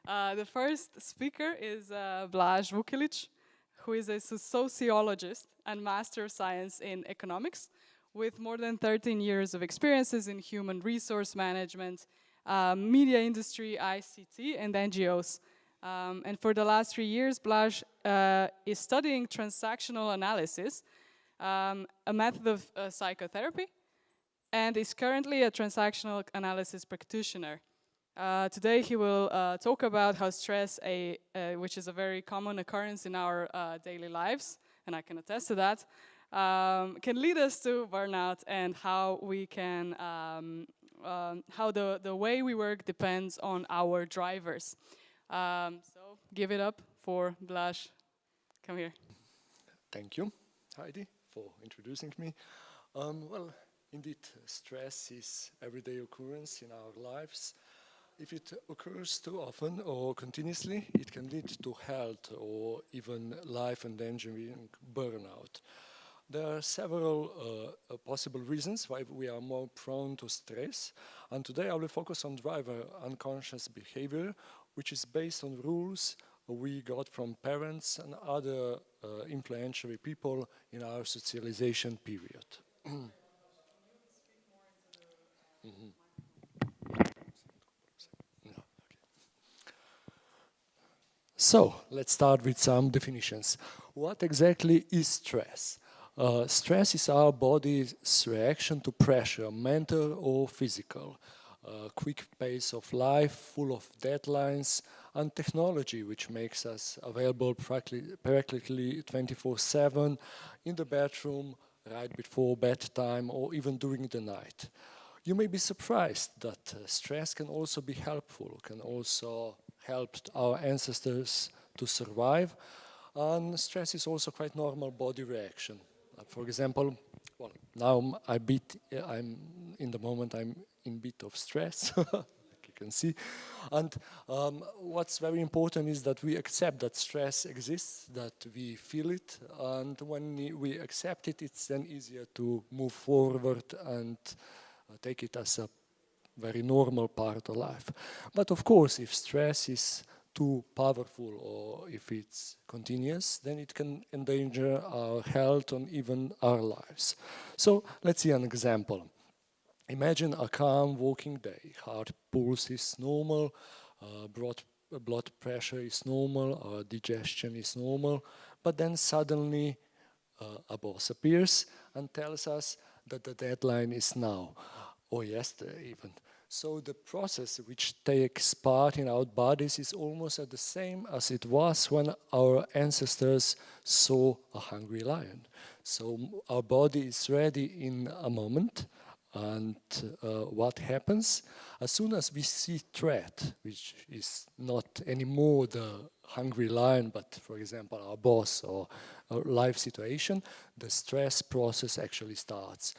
The first speaker is Blaž Vukilić, who is a sociologist and Master of Science in Economics, with more than 13 years of experiences in human resource management, media industry, ICT, and NGOs. And for the last 3 years, Blaž is studying transactional analysis, a method of psychotherapy, and is currently a transactional analysis practitioner. Today he will talk about how stress, which is a very common occurrence in our daily lives, and I can attest to that, can lead us to burnout, and how we can, how the way we work depends on our drivers. So give it up for Blaž. Come here. Thank you, Heidi, for introducing me. Well, indeed, stress is everyday occurrence in our lives. If it occurs too often or continuously, it can lead to health or even life-endangering burnout. There are several possible reasons why we are more prone to stress, and today I will focus on driver unconscious behavior, which is based on rules we got from parents and other influential people in our socialization period. So, let's start with some definitions. What exactly is stress? Stress is our body's reaction to pressure, mental or physical. Quick pace of life, full of deadlines, and technology which makes us available practically 24/7 in the bedroom, right before bedtime, or even during the night. You may be surprised that stress can also be helpful, can also help our ancestors to survive, and stress is also quite normal body reaction. For example, well, now I'm in the moment I'm in bit of stress, like you can see, and what's very important is that we accept that stress exists, that we feel it, and when we accept it, it's then easier to move forward and take it as a very normal part of life. But of course, if stress is too powerful or if it's continuous, then it can endanger our health and even our lives. So let's see an example. Imagine a calm walking day. Heart pulse is normal, blood pressure is normal, our digestion is normal, but then suddenly a boss appears and tells us that the deadline is now, or yesterday even. So the process which takes part in our bodies is almost the same as it was when our ancestors saw a hungry lion. So our body is ready in a moment, and what happens? As soon as we see threat, which is not anymore the hungry lion, but for example our boss or our life situation, the stress process actually starts.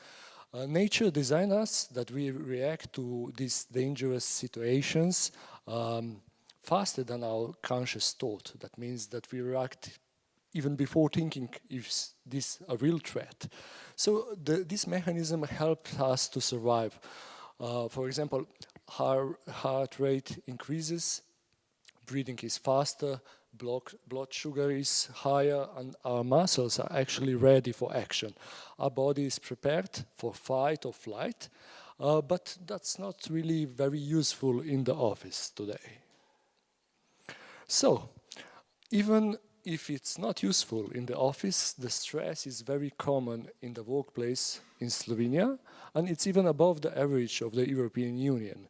Nature designed us that we react to these dangerous situations faster than our conscious thought. That means that we react even before thinking is this a real threat. So this mechanism helps us to survive. For example, our heart rate increases, breathing is faster, blood sugar is higher, and our muscles are actually ready for action. Our body is prepared for fight or flight, but that's not really very useful in the office today. So, even if it's not useful in the office, the stress is very common in the workplace in Slovenia, and it's even above the average of the European Union.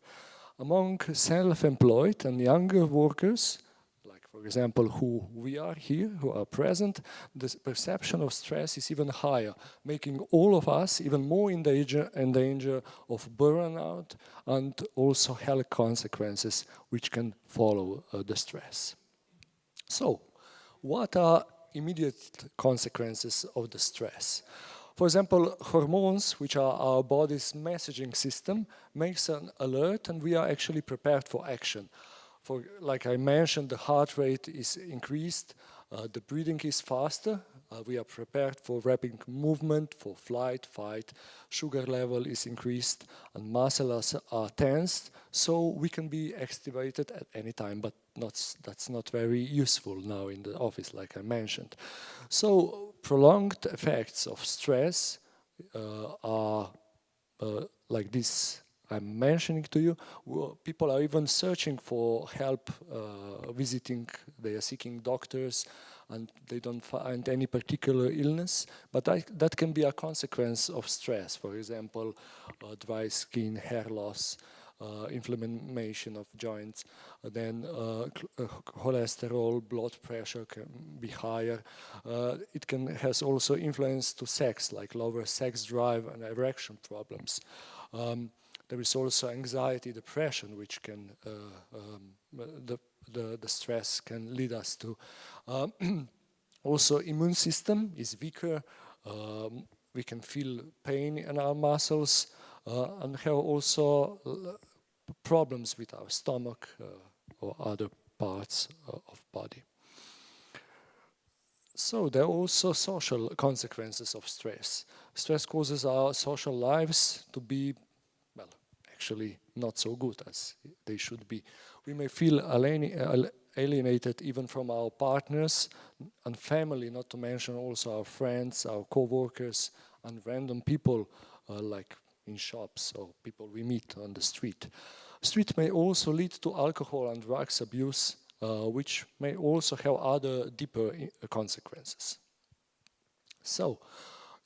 Among self-employed and younger workers, for example, who we are here, who are present, the perception of stress is even higher, making all of us even more in danger of burnout and also health consequences which can follow the stress. So, what are immediate consequences of the stress? For example, hormones, which are our body's messaging system, makes an alert and we are actually prepared for action. Like I mentioned, the heart rate is increased, the breathing is faster, We are prepared for rapid movement, for flight, fight. Sugar level is increased and muscles are tensed, so we can be activated at any time, but that's not very useful now in the office, like I mentioned. So prolonged effects of stress are like this I'm mentioning to you. People are even searching for help, they are seeking doctors, and they don't find any particular illness, but that can be a consequence of stress. For example, dry skin, hair loss, inflammation of joints, then cholesterol, blood pressure can be higher. It has also influence to sex, like lower sex drive and erection problems. There is also anxiety, depression, which can the stress can lead us to. Also, immune system is weaker. We can feel pain in our muscles and have also problems with our stomach or other parts of body. So there are also social consequences of stress. Stress causes our social lives to be, well, actually not so good as they should be. We may feel alienated even from our partners and family, not to mention also our friends, our co-workers, and random people like in shops or people we meet on the street. Street may also lead to alcohol and drugs abuse, which may also have other deeper consequences. So,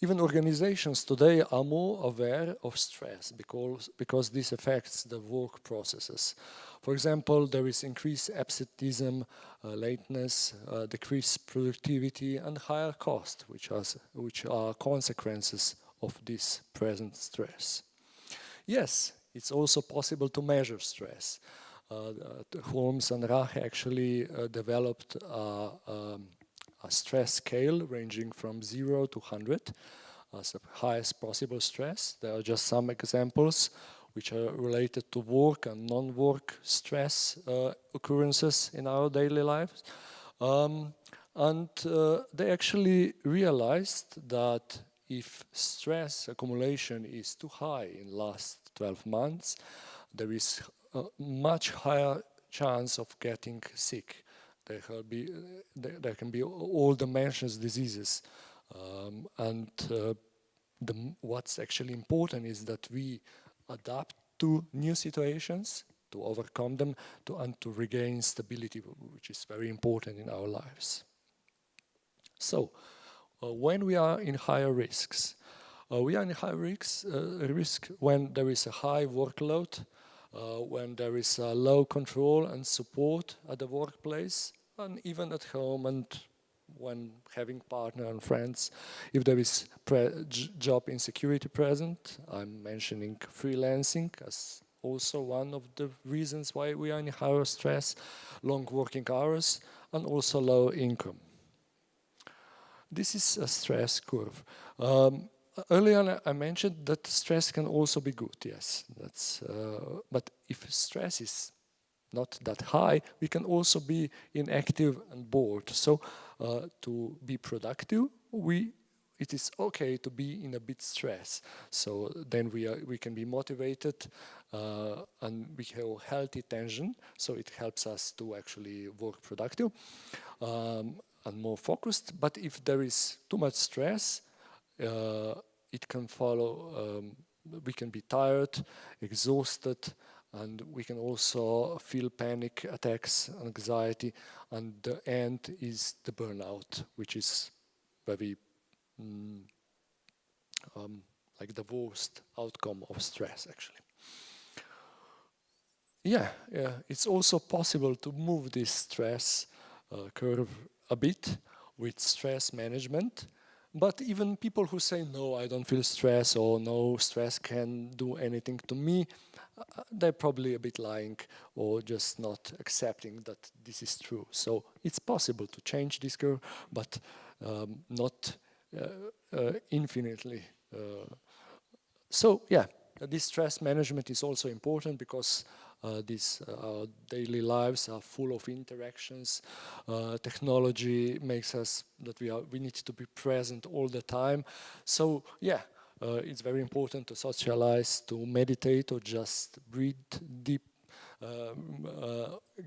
even organizations today are more aware of stress because this affects the work processes. For example, there is increased absenteeism, lateness, decreased productivity, and higher cost, which are consequences of this present stress. Yes, it's also possible to measure stress. Holmes and Rache actually developed a stress scale ranging from 0 to 100 as the highest possible stress. There are just some examples which are related to work and non-work stress occurrences in our daily lives. They actually realized that if stress accumulation is too high in the last 12 months, there is a much higher chance of getting sick. There can be all the mentioned diseases. What's actually important is that we adapt to new situations, to overcome them, and to regain stability, which is very important in our lives. So, when we are in higher risks, we are in high risk when there is a high workload, when there is low control and support at the workplace, and even at home, and when having partner and friends. If there is job insecurity present, I'm mentioning freelancing as also one of the reasons why we are in higher stress, long working hours, and also low income. This is a stress curve. Earlier I mentioned that stress can also be good, yes. But if stress is not that high, we can also be inactive and bored. So to be productive, it is okay to be in a bit stress. So then we can be motivated and we have healthy tension. So it helps us to actually work productive and more focused. But if there is too much stress, it can follow, we can be tired, exhausted, and we can also feel panic attacks, anxiety, and the end is the burnout, which is very like the worst outcome of stress, actually. Yeah, it's also possible to move this stress curve a bit with stress management. But even people who say, no, I don't feel stress, or no, stress can do anything to me, they're probably a bit lying or just not accepting that this is true. So it's possible to change this curve, but not infinitely. So yeah, this stress management is also important because Our daily lives are full of interactions. Technology makes us that we need to be present all the time. So yeah, it's very important to socialize, to meditate, or just breathe deep.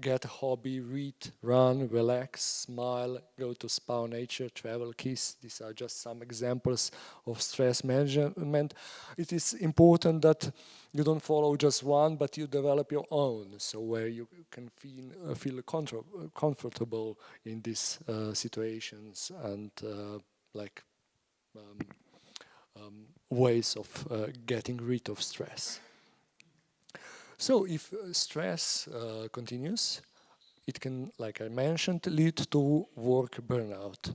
Get a hobby, read, run, relax, smile, go to spa, nature, travel, kiss. These are just some examples of stress management. It is important that you don't follow just one, but you develop your own, so where you can feel comfortable in these situations and ways of getting rid of stress. So if stress continues, it can, like I mentioned, lead to work burnout.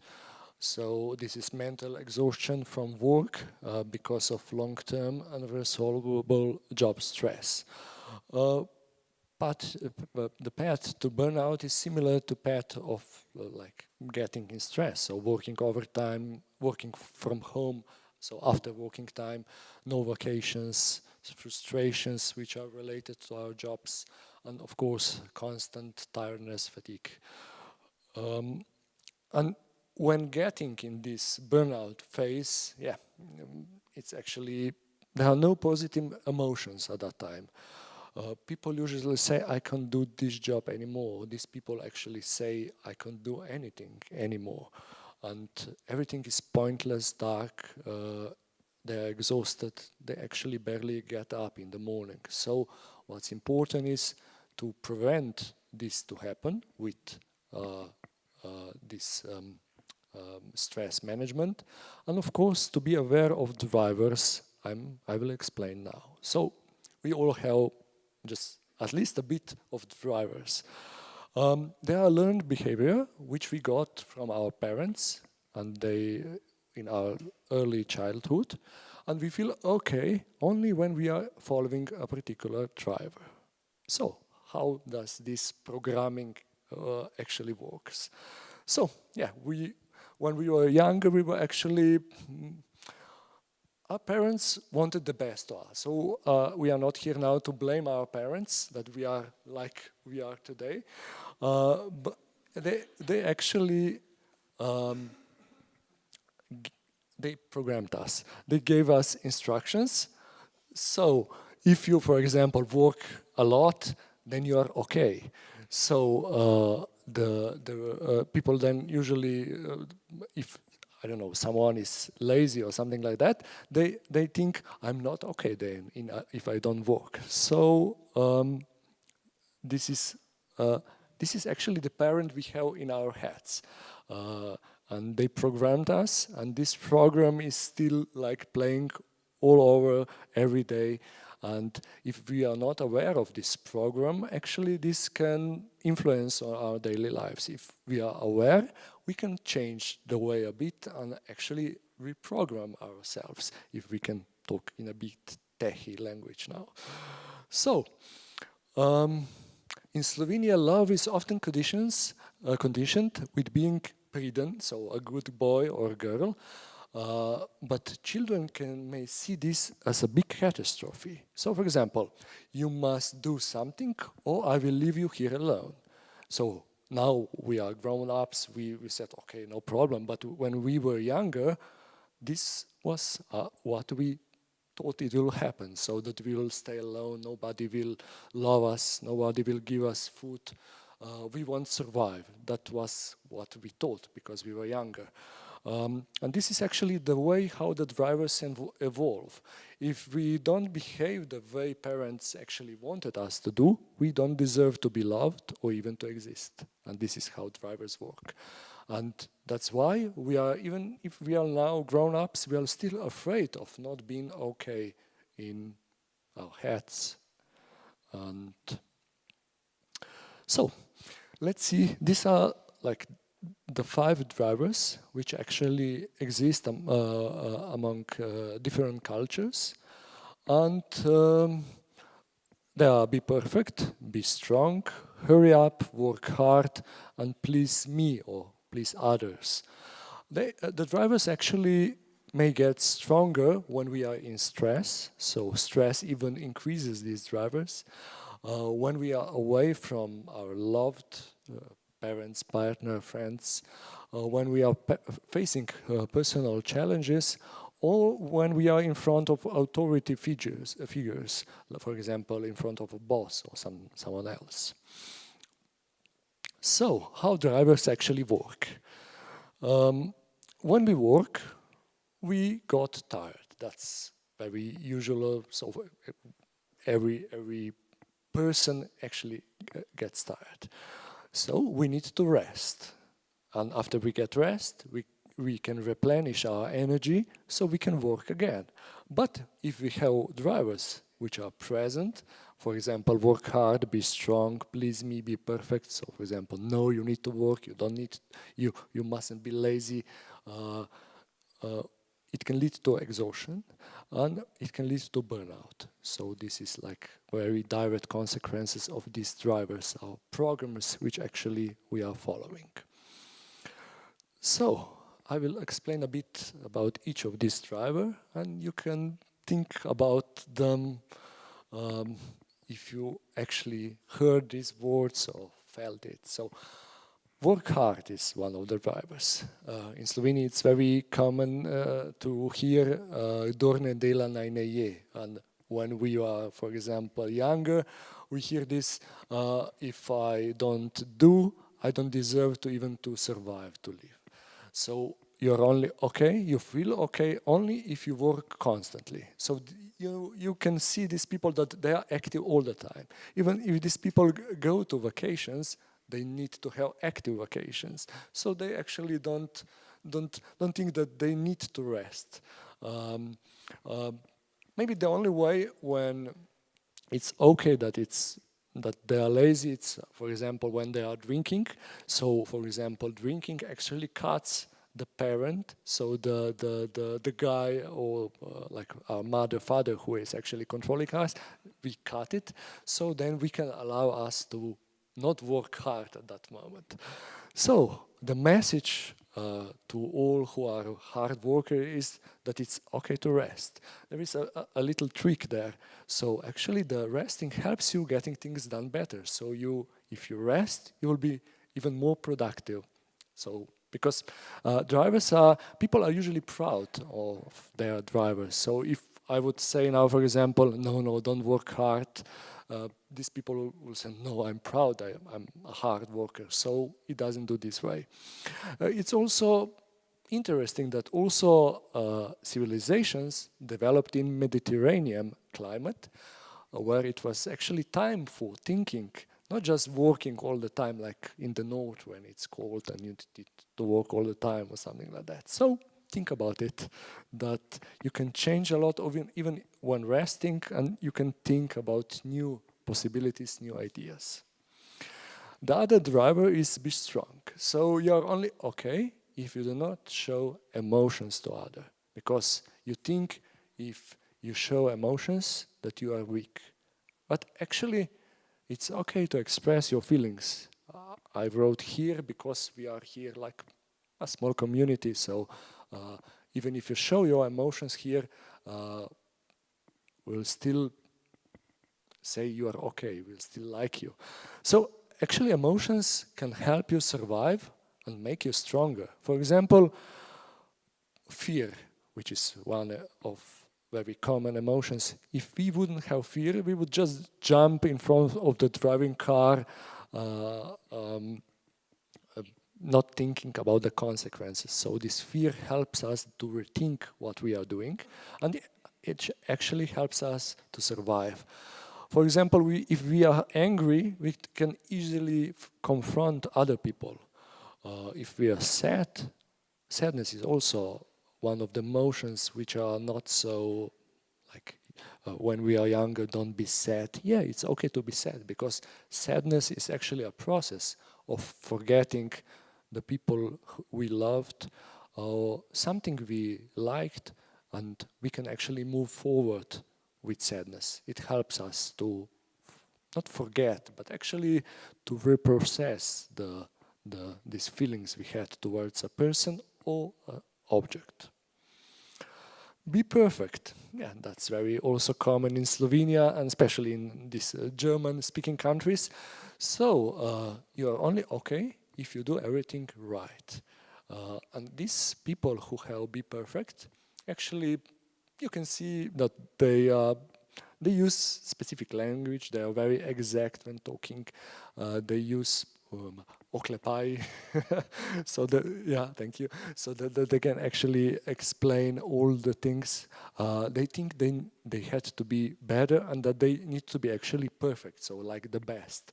So this is mental exhaustion from work because of long-term unresolvable job stress. But the path to burnout is similar to path of like getting in stress. So working overtime, working from home. So after working time, no vacations, frustrations which are related to our jobs, and of course, constant tiredness, fatigue. And when getting in this burnout phase, it's actually, there are no positive emotions at that time. People usually say, I can't do this job anymore. These people actually say, I can't do anything anymore. And everything is pointless, dark, they're exhausted, they actually barely get up in the morning. So what's important is to prevent this to happen with this stress management, and of course to be aware of drivers. I will explain now. So we all have just at least a bit of drivers. There are learned behavior which we got from our parents, and they in our early childhood, and we feel okay only when we are following a particular driver. So how does this programming actually works? So yeah, when we were younger, we were actually our parents wanted the best to us. So we are not here now to blame our parents that we are like we are today, but they actually they programmed us. They gave us instructions. So if you, for example, work a lot, then you are okay. So the people then usually, if I don't know, someone is lazy or something like that, they think I'm not okay then if I don't work. So this is actually the parent we have in our heads. And they programmed us, and this program is still like playing all over every day. And if we are not aware of this program, actually this can influence our daily lives. If we are aware, we can change the way a bit and actually reprogram ourselves, if we can talk in a bit techy language now. So, in Slovenia, love is often conditioned with being priden, so a good boy or girl, but children may see this as a big catastrophe. So, for example, you must do something or I will leave you here alone. So now we are grown-ups, we said, okay, no problem, but when we were younger, this was what we thought it will happen, so that we will stay alone, nobody will love us, nobody will give us food. We won't survive. That was what we thought because we were younger. And this is actually the way how the drivers evolve. If we don't behave the way parents actually wanted us to do, we don't deserve to be loved or even to exist. And this is how drivers work. And that's why we are, even if we are now grown-ups, we are still afraid of not being okay in our heads. And so, let's see, these are like the 5 drivers which actually exist among different cultures. And they are: be perfect, be strong, hurry up, work hard, and please me or please others. The drivers actually may get stronger when we are in stress, so stress even increases these drivers. when we are away from our loved parents, partner, friends, when we are facing personal challenges, or when we are in front of authority figures, for example, in front of a boss or someone else. So, how drivers actually work? When we work, we got tired. That's very usual. So every person actually gets tired. So we need to rest. And after we get rest, we can replenish our energy so we can work again. But if we have drivers which are present, for example, work hard, be strong, please me, be perfect. So for example, no, you need to work, you don't need, you mustn't be lazy. It can lead to exhaustion and it can lead to burnout. So this is like very direct consequences of these drivers, our programs, which actually we are following. So I will explain a bit about each of these drivers, and you can think about them if you actually heard these words or felt it. So work hard is one of the drivers. In Slovenia, it's very common to hear "Dorne dela naj ne je." And when we are, for example, younger, we hear this, if I don't do, I don't deserve to even to survive, to live. So you're only okay, you feel okay only if you work constantly. So you can see these people that they are active all the time. Even if these people go to vacations, they need to have active vacations. So they actually don't think that they need to rest. Maybe the only way when it's okay that they are lazy, it's, for example, when they are drinking. So, for example, drinking actually cuts the parent, so the guy or like our mother, father who is actually controlling us, we cut it. So then we can allow us to not work hard at that moment. So the message to all who are hard workers is that it's okay to rest. There is a little trick there. So actually the resting helps you getting things done better. So if you rest, you will be even more productive. So because people are usually proud of their drivers. So if I would say now, for example, no, don't work hard, these people will say, no, I'm proud, I'm a hard worker. So it doesn't do this way. It's also interesting that also civilizations developed in Mediterranean climate, where it was actually time for thinking, not just working all the time like in the north when it's cold and you need to work all the time or something like that. So think about it, that you can change a lot of even when resting, and you can think about new possibilities, new ideas. The other driver is be strong. So you're only okay if you do not show emotions to others, because you think if you show emotions that you are weak. But actually, it's okay to express your feelings. I wrote here because we are here like a small community, so even if you show your emotions here, we'll still say you are okay, we'll still like you. So actually emotions can help you survive and make you stronger. For example, fear, which is one of very common emotions. If we wouldn't have fear, we would just jump in front of the driving car, not thinking about the consequences. So this fear helps us to rethink what we are doing, and it actually helps us to survive. For example, if we are angry, we can easily confront other people. If we are sad, sadness is also one of the emotions which are not so, like, when we are younger, don't be sad. Yeah, it's okay to be sad, because sadness is actually a process of forgetting the people we loved or something we liked, and we can actually move forward with sadness. It helps us to not forget, but actually to reprocess these feelings we had towards a person or an object. be perfect. Yeah, that's very also common in Slovenia and especially in these German-speaking countries. So you're only okay if you do everything right. And these people who have be perfect, actually, you can see that they use specific language. They are very exact when talking. They use oklepaj, so thank you. So that they can actually explain all the things. They think they had to be better and that they need to be actually perfect. So like the best.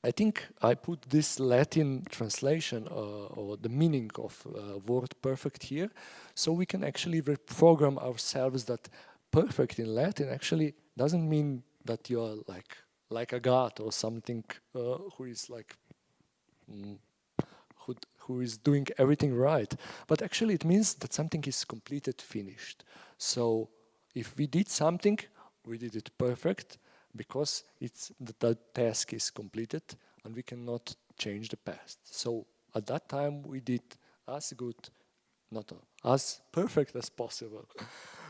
I think I put this Latin translation or the meaning of word perfect here, so we can actually reprogram ourselves that perfect in Latin actually doesn't mean that you are like a god or something who is like who is doing everything right, but actually it means that something is completed, finished. So if we did something, we did it perfect, because the task is completed and we cannot change the past. So at that time we did as good, not as perfect as possible.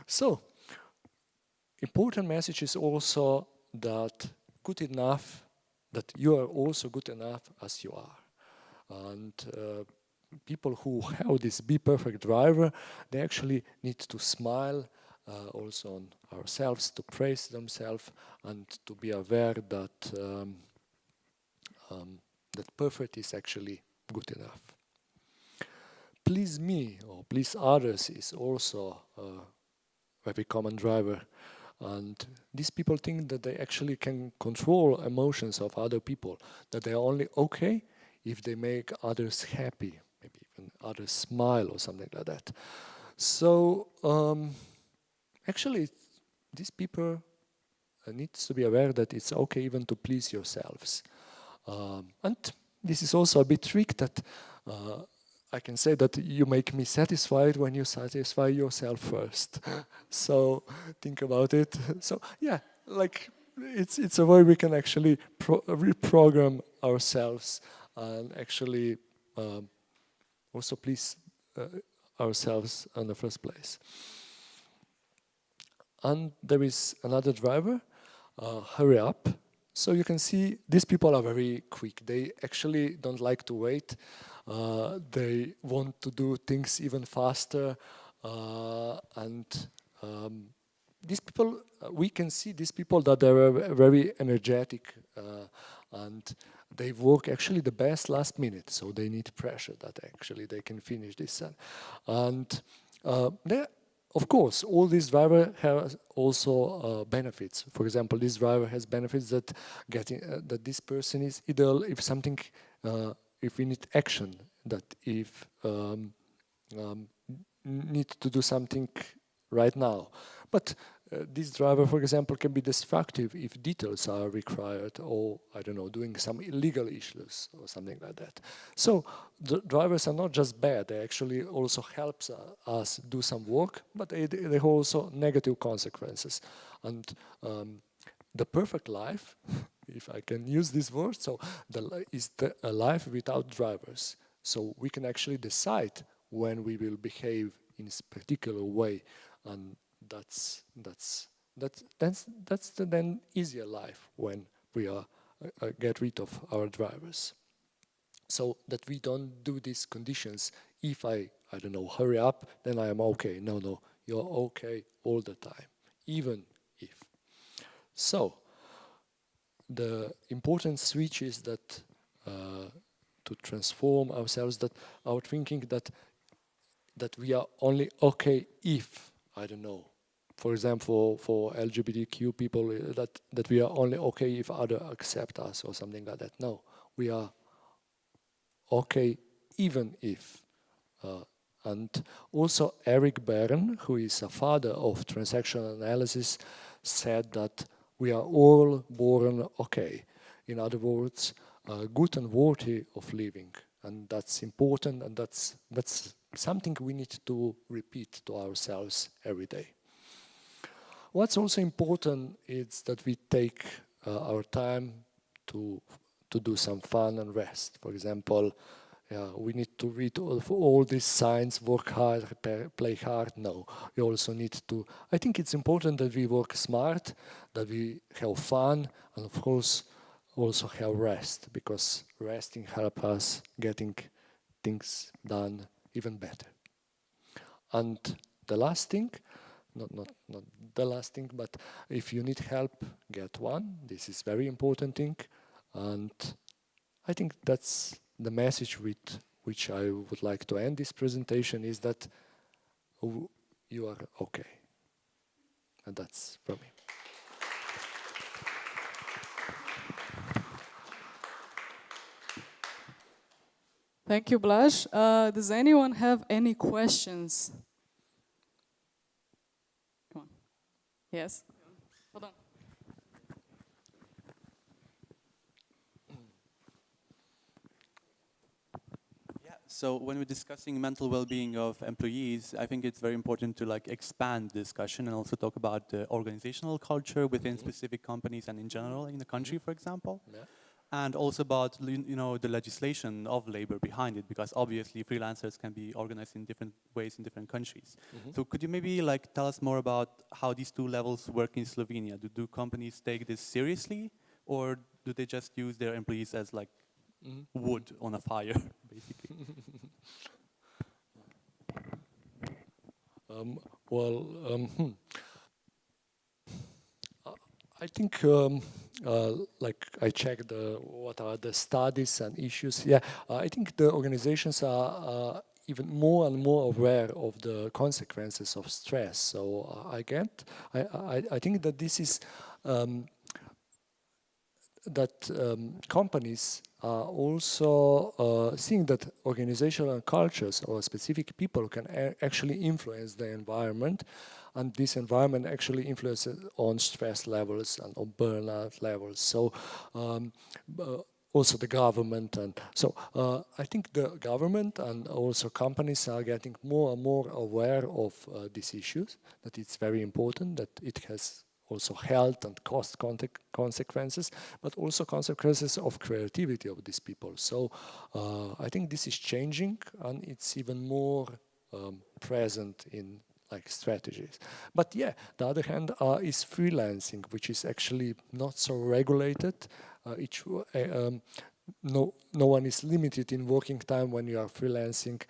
So important message is also that good enough, that you are also good enough as you are. And people who have this be perfect driver, they actually need to smile also on ourselves, to praise themselves, and to be aware that that perfect is actually good enough. Please me or please others is also a very common driver, and these people think that they actually can control emotions of other people, that they are only okay if they make others happy, maybe even others smile or something like that. So actually, these people need to be aware that it's okay even to please yourselves. And this is also a bit trick that I can say that you make me satisfied when you satisfy yourself first. So think about it. So yeah, like it's a way we can actually reprogram ourselves and actually also please ourselves in the first place. And there is another driver, hurry up. So you can see these people are very quick. They actually don't like to wait. They want to do things even faster. And these people, we can see these people that they are very energetic and they work actually the best last minute. So they need pressure that actually they can finish this. And of course, all these driver has also benefits. For example, this driver has benefits that that this person is ideal if something, if we need action, that if need to do something right now. But this driver, for example, can be destructive if details are required, or I don't know, doing some illegal issues or something like that. So the drivers are not just bad; they actually also help us do some work, but they have also negative consequences. And the perfect life, if I can use this word, so is a life without drivers. So we can actually decide when we will behave in a particular way, and that's the then easier life when we are get rid of our drivers. So that we don't do these conditions. If I don't know, hurry up, then I am okay. No, you're okay all the time, even if. So the important switch is that to transform ourselves, that our thinking that we are only okay if, I don't know, for example, for LGBTIQ people, that we are only okay if others accept us or something like that. No, we are okay even if. And also Eric Berne, who is a father of transactional analysis, said that we are all born okay. In other words, good and worthy of living. And that's important, and that's something we need to repeat to ourselves every day. What's also important is that we take our time to do some fun and rest. For example, yeah, we need to read all these signs, work hard, play hard. No, we also need to, I think it's important that we work smart, that we have fun, and of course also have rest, because resting helps us getting things done even better. And the last thing, not the last thing, but if you need help, get one. This is very important thing. And I think that's the message with which I would like to end this presentation, is that you are okay. And that's from me. Thank you, Blaž. Does anyone have any questions? Come on. Yes? Hold on. So when we're discussing mental well-being of employees, I think it's very important to expand the discussion and also talk about the organizational culture within specific companies and in general in the country, for example. Yeah. And also about the legislation of labor behind it, because obviously freelancers can be organized in different ways in different countries. So could you maybe tell us more about how these two levels work in Slovenia? Do companies take this seriously, or do they just use their employees as wood on a fire, basically? I think, I checked what are the studies and issues. Yeah, I think the organizations are even more and more aware of the consequences of stress. So I think that this is companies are also seeing that organizational cultures or specific people can actually influence the environment, and this environment actually influences on stress levels and on burnout levels. So also the government, and so I think the government and also companies are getting more and more aware of these issues, that it's very important, that it has also health and cost consequences, but also consequences of creativity of these people. So I think this is changing, and it's even more present in strategies. But yeah, the other hand is freelancing, which is actually not so regulated. No one is limited in working time when you are freelancing.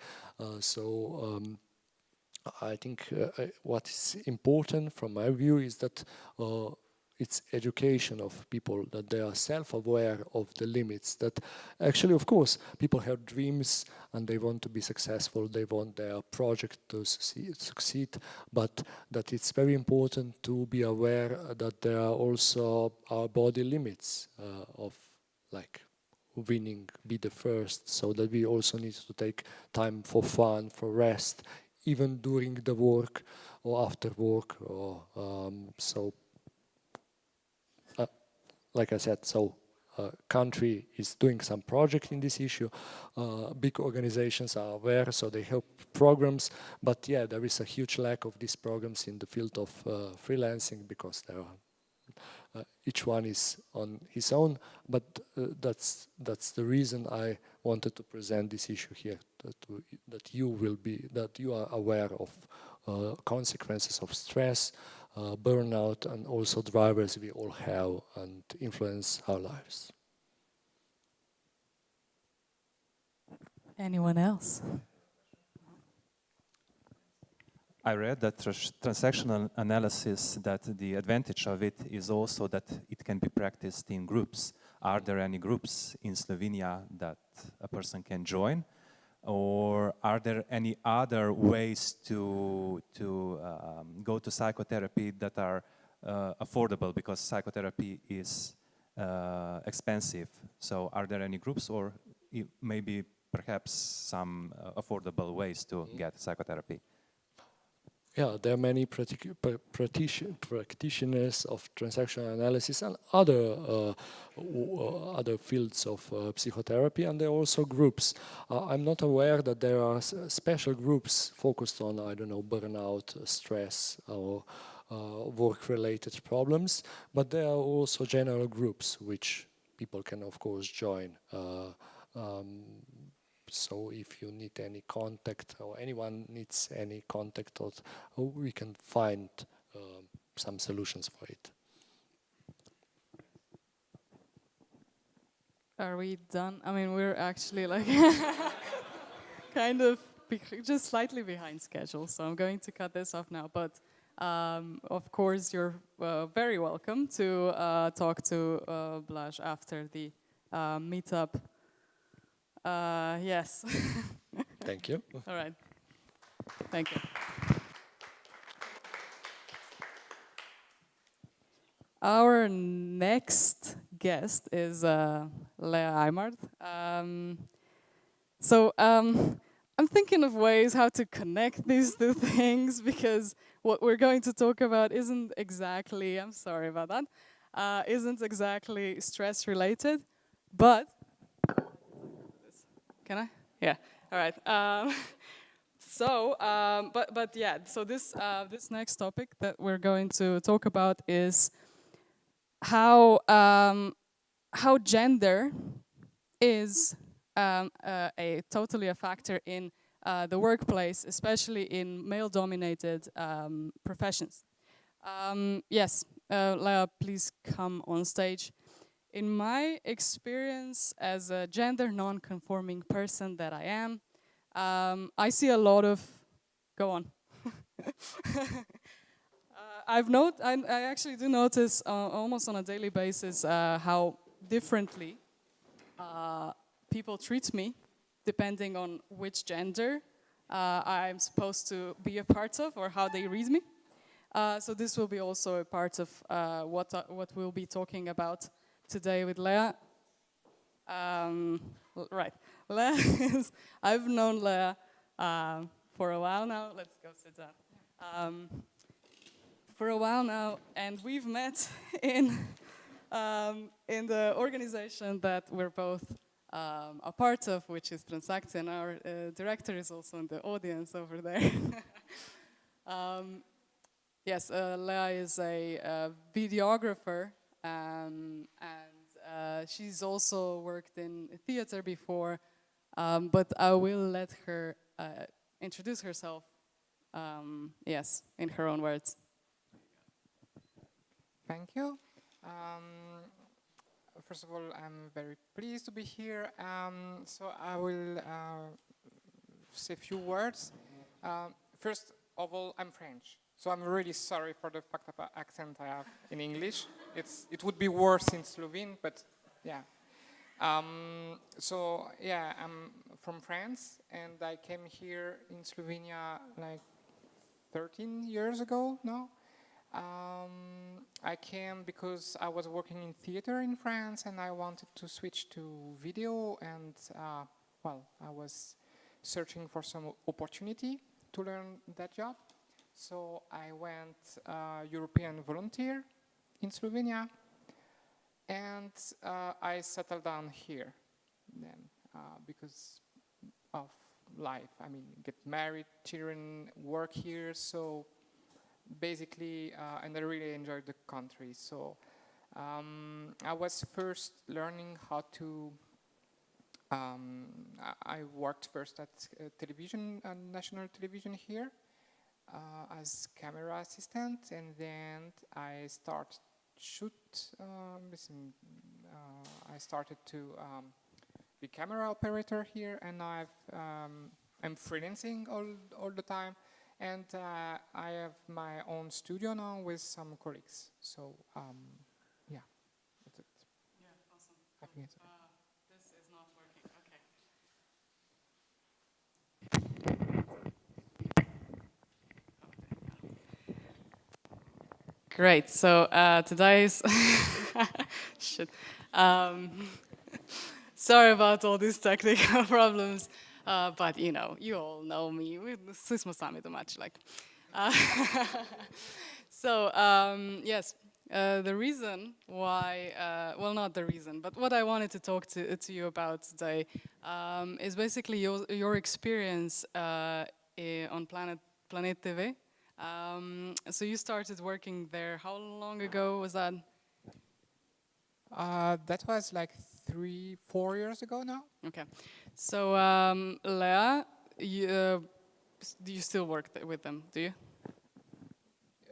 I think what is important from my view is that it's education of people, that they are self-aware of the limits, that actually, of course, people have dreams and they want to be successful, they want their project to succeed, but that it's very important to be aware that there are also our body limits of winning, be the first, so that we also need to take time for fun, for rest, even during the work or after work, or like I said, country is doing some project in this issue. Big organizations are aware, so they help programs. But yeah, there is a huge lack of these programs in the field of freelancing, because there are each one is on his own. But that's the reason I wanted to present this issue here, that you are aware of consequences of stress, burnout, and also drivers we all have and influence our lives. Anyone else? I read that transactional analysis, that the advantage of it is also that it can be practiced in groups. Are there any groups in Slovenia that a person can join? Or are there any other ways to go to psychotherapy that are affordable, because psychotherapy is expensive? So are there any groups, or maybe perhaps some affordable ways to get psychotherapy? Yeah, there are many practitioners of transactional analysis and other fields of psychotherapy, and there are also groups. I'm not aware that there are special groups focused on, I don't know, burnout, stress, or work-related problems, but there are also general groups which people can, of course, join. So if you need any contact or anyone needs any contact, or we can find some solutions for it. Are we done? I mean, we're actually like kind of just slightly behind schedule, so I'm going to cut this off now. But of course, you're very welcome to talk to Blaž after the meetup. Yes. Thank you. All right. Thank you. Our next guest is Lea Eimard. I'm thinking of ways how to connect these two things, because what we're going to talk about isn't exactly, I'm sorry about that, isn't exactly stress related, but, can I? Yeah, all right. So this next topic that we're going to talk about is how gender is totally a factor in the workplace, especially in male-dominated professions. Yes, Lea, please come on stage. In my experience as a gender non-conforming person that I am, I see a lot of, go on. I actually do notice almost on a daily basis how differently people treat me depending on which gender I'm supposed to be a part of or how they read me. So this will be also a part of what we'll be talking about today with Lea. Right, Lea is, I've known Lea for a while now. Let's go sit down. For a while now, and we've met in the organization that we're both a part of, which is TransAkcija, and our director is also in the audience over there. Yes, Lea is a videographer, and she's also worked in theater before, but I will let her introduce herself, yes, in her own words. Thank you. First of all, I'm very pleased to be here. So I will say a few words. First of all, I'm French, so I'm really sorry for the fucked up accent I have in English. It would be worse in Slovene, but yeah. So yeah, I'm from France, and I came here in Slovenia like 13 years ago now. I came because I was working in theater in France and I wanted to switch to video, and well, I was searching for some opportunity to learn that job. So I went European volunteer in Slovenia, and I settled down here then because of life. I mean, get married, children, work here, so basically, and I really enjoyed the country. So I was first learning how to, I worked first at television, national television here as camera assistant, and then I started I started to be camera operator here, and I'm freelancing all the time. And I have my own studio now with some colleagues. So, yeah, that's it. Yeah, awesome. I think it's this is not working. Okay. Great. So today's shit. Sorry about all these technical problems. But you know, you all know me. Svi smo sami domaći, like. So yes, the reason why, well, not the reason, but what I wanted to talk to you about today is basically your experience on Planet TV. So you started working there. How long ago was that? that was like 3-4 years ago now. Okay, So, Lea, do you still work with them, do you?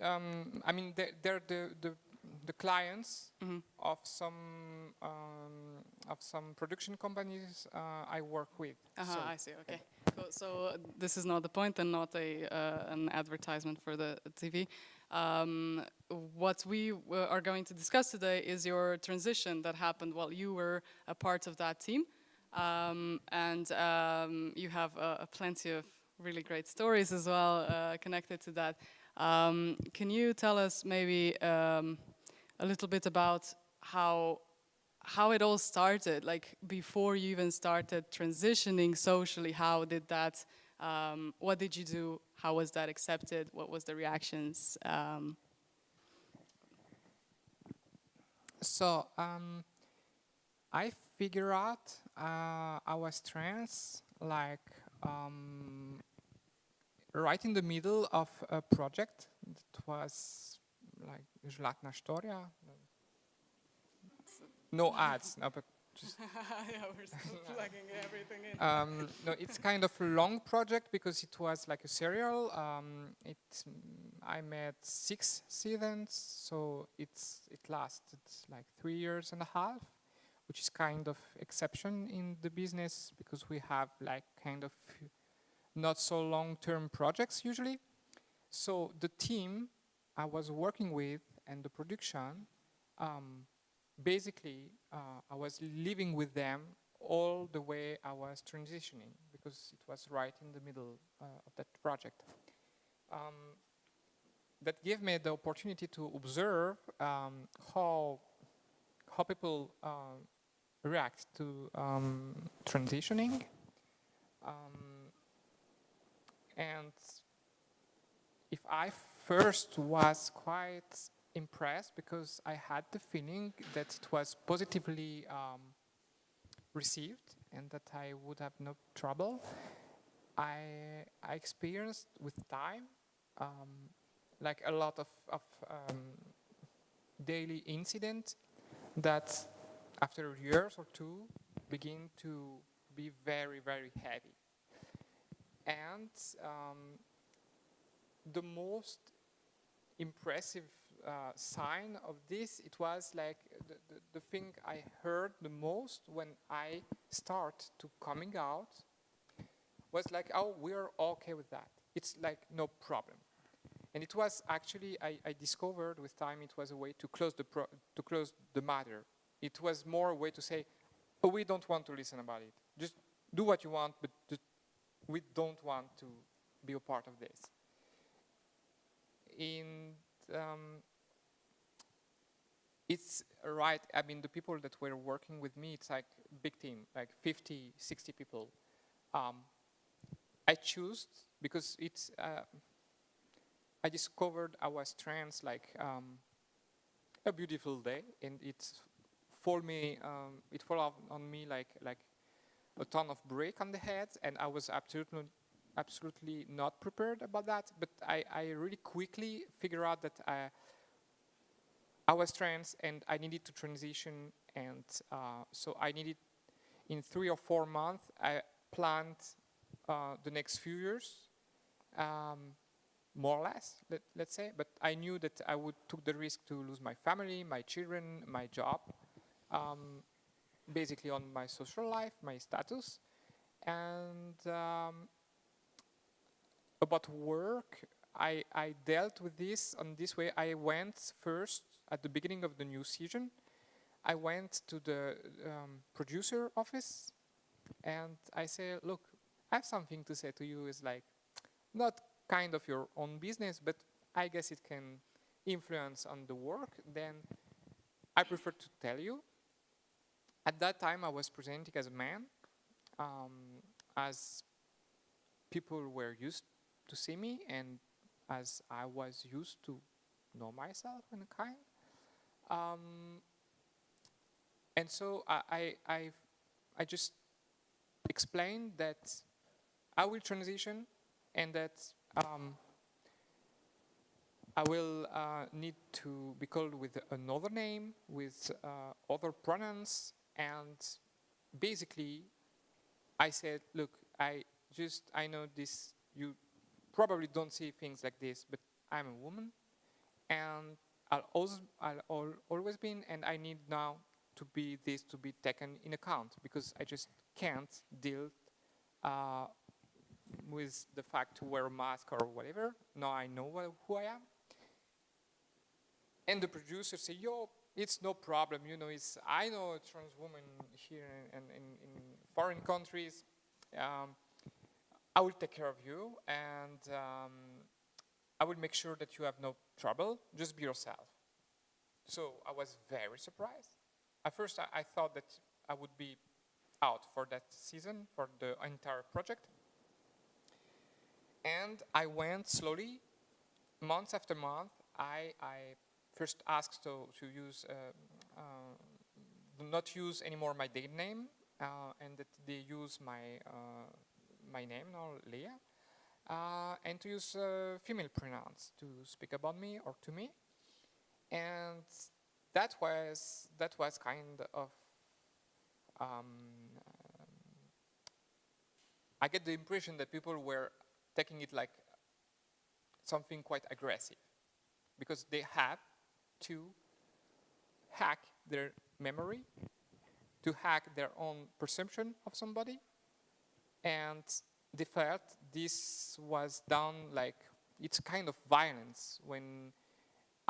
I mean, they're the clients of some production companies I work with. So, I see. Okay. So this is not the point, and not an advertisement for the TV. What we are going to discuss today is your transition that happened while you were a part of that team, and you have plenty of really great stories as well connected to that. Can you tell us maybe a little bit about how it all started, like before you even started transitioning socially? How did that, what did you do? How was that accepted? What was the reactions? So I figure out I was trans like right in the middle of a project that was like Žlatna Štorija. No ads, no, but just Yeah, we're still plugging everything in. no, it's kind of a long project because it was like a serial. I made 6 seasons, so it lasted like 3 years and a half, which is kind of exception in the business because we have like kind of not so long-term projects usually. So the team I was working with and the production, basically, I was living with them all the way I was transitioning because it was right in the middle of that project. That gave me the opportunity to observe how people react to transitioning, and if I first was quite impressed because I had the feeling that it was positively received and that I would have no trouble. I experienced with time like a lot of daily incidents that after years or two begin to be very, very heavy. And the most impressive sign of this, it was like the thing I heard the most when I start to coming out was like, oh, we're okay with that. It's like no problem. And it was actually, I discovered with time, it was a way to close the matter. It was more a way to say, oh, we don't want to listen about it. Just do what you want, but we don't want to be a part of this. It's right, I mean, the people that were working with me, it's like a big team, like 50, 60 people. I chose because it's, I discovered I was trans like a beautiful day, and it fell on me like a ton of brick on the head, and I was absolutely not prepared about that. But I really quickly figured out that I was trans and I needed to transition, and so I needed, in 3 or 4 months, I planned the next few years, more or less, let's say, but I knew that I would took the risk to lose my family, my children, my job, basically on my social life, my status. And about work, I dealt with this on this way. I went first, at the beginning of the new season, I went to the producer office and I said, look, I have something to say to you. It's like, not kind of your own business, but I guess it can influence on the work. Then I prefer to tell you. At that time, I was presenting as a man, as people were used to see me, and as I was used to know myself in a kind. And so I just explained that I will transition and that I will need to be called with another name, with other pronouns, and basically I said, look, I know this, you probably don't see things like this, but I'm a woman, and I'll always been, and I need now to be taken in account, because I just can't deal with the fact to wear a mask or whatever. Now I know who I am. And the producer say, yo, it's no problem, you know, I know a trans woman here in foreign countries. I will take care of you, and I will make sure that you have no trouble. Just be yourself. So I was very surprised. At first, I thought that I would be out for that season, for the entire project. And I went slowly, month after month. I first asked to use, do not use anymore my date name, and that they use my name now, Leah, and to use female pronouns to speak about me or to me. And that was kind of, I get the impression that people were taking it like something quite aggressive, because they had to hack their memory, to hack their own perception of somebody, and they felt this was done like, it's kind of violence. When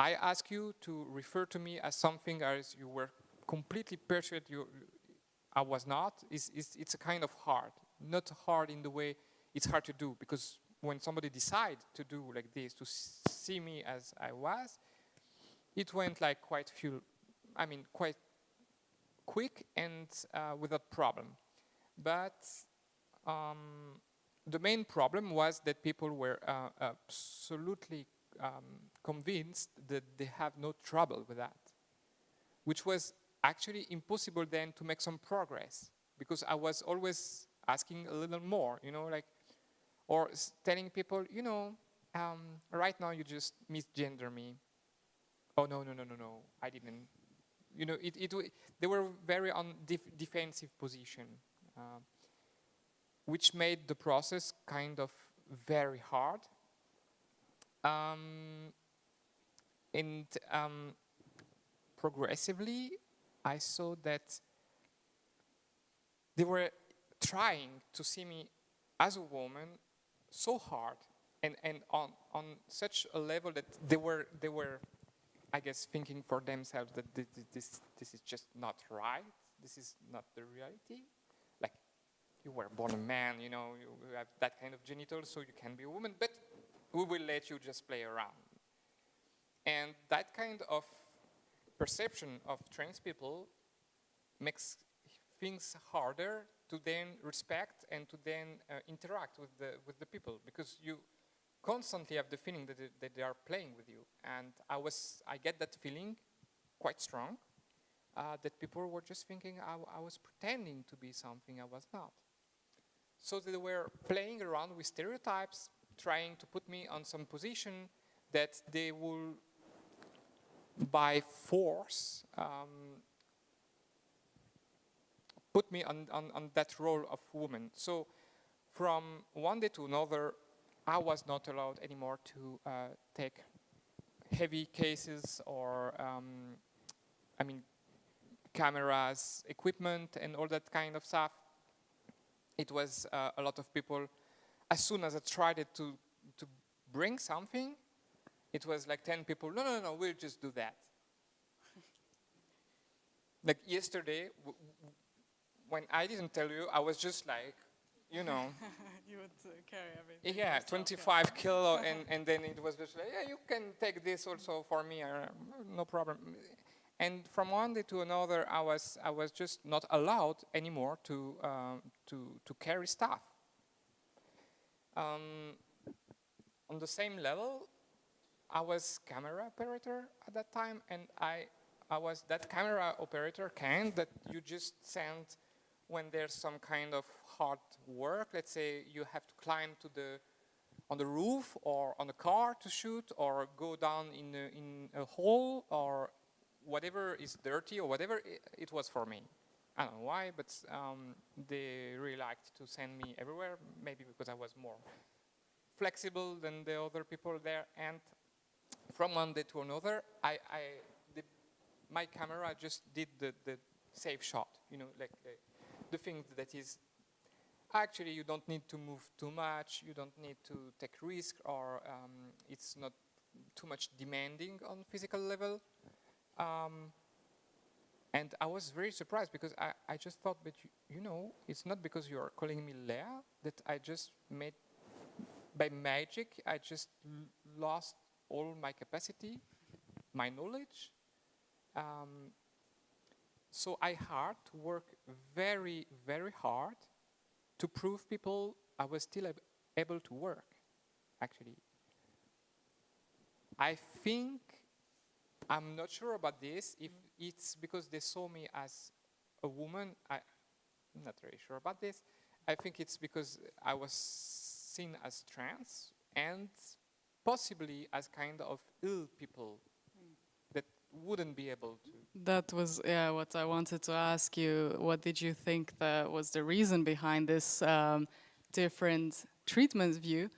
I ask you to refer to me as something as you were completely persuaded I was not, it's a kind of hard. Not hard in the way it's hard to do, because when somebody decides to do like this, to see me as I was, it went like quite quick and without problem. But the main problem was that people were absolutely convinced that they have no trouble with that, which was actually impossible then to make some progress, because I was always asking a little more, you know, like, or telling people, you know, right now you just misgender me. Oh, no, I didn't. You know, they were very on defensive position, which made the process kind of very hard. And progressively, I saw that they were trying to see me as a woman so hard, and on such a level that they were I guess thinking for themselves that this is just not right. This is not the reality. Like, you were born a man, you know, you have that kind of genitals, so you can be a woman, but we will let you just play around. And that kind of perception of trans people makes things harder to then respect and to then interact with the people, because you constantly have the feeling that they are playing with you. And I get that feeling quite strong, that people were just thinking I was pretending to be something I was not. So they were playing around with stereotypes, trying to put me on some position that they will, by force, put me on that role of woman. So from one day to another, I was not allowed anymore to take heavy cases or, cameras, equipment, and all that kind of stuff. It was a lot of people. As soon as I tried to bring something, it was like 10 people, no, we'll just do that. Like yesterday, when I didn't tell you, I was just like, you know. You would carry everything. Yeah, yourself, 25 kilo, and then it was just like, yeah, you can take this also for me, no problem. And from one day to another, I was just not allowed anymore to carry stuff. On the same level, I was camera operator at that time, and I was that camera operator kind that you just send when there's some kind of hard work. Let's say you have to climb on the roof or on a car to shoot, or go down in a hole, or whatever is dirty, or whatever it was for me. I don't know why, but they really liked to send me everywhere, maybe because I was more flexible than the other people there. And from one day to another, my camera just did the safe shot, you know, like the thing that is, actually you don't need to move too much, you don't need to take risk, or it's not too much demanding on physical level. And I was very surprised because I just thought, but you know, it's not because you're calling me Lea that I just made, by magic, I just lost all my capacity, my knowledge. So I had to work very, very hard to prove people I was still able to work, actually. I think, I'm not sure about this, if it's because they saw me as a woman, I'm not really sure about this. I think it's because I was seen as trans and possibly as kind of ill people that wouldn't be able to. That was what I wanted to ask you. What did you think that was the reason behind this different treatment view?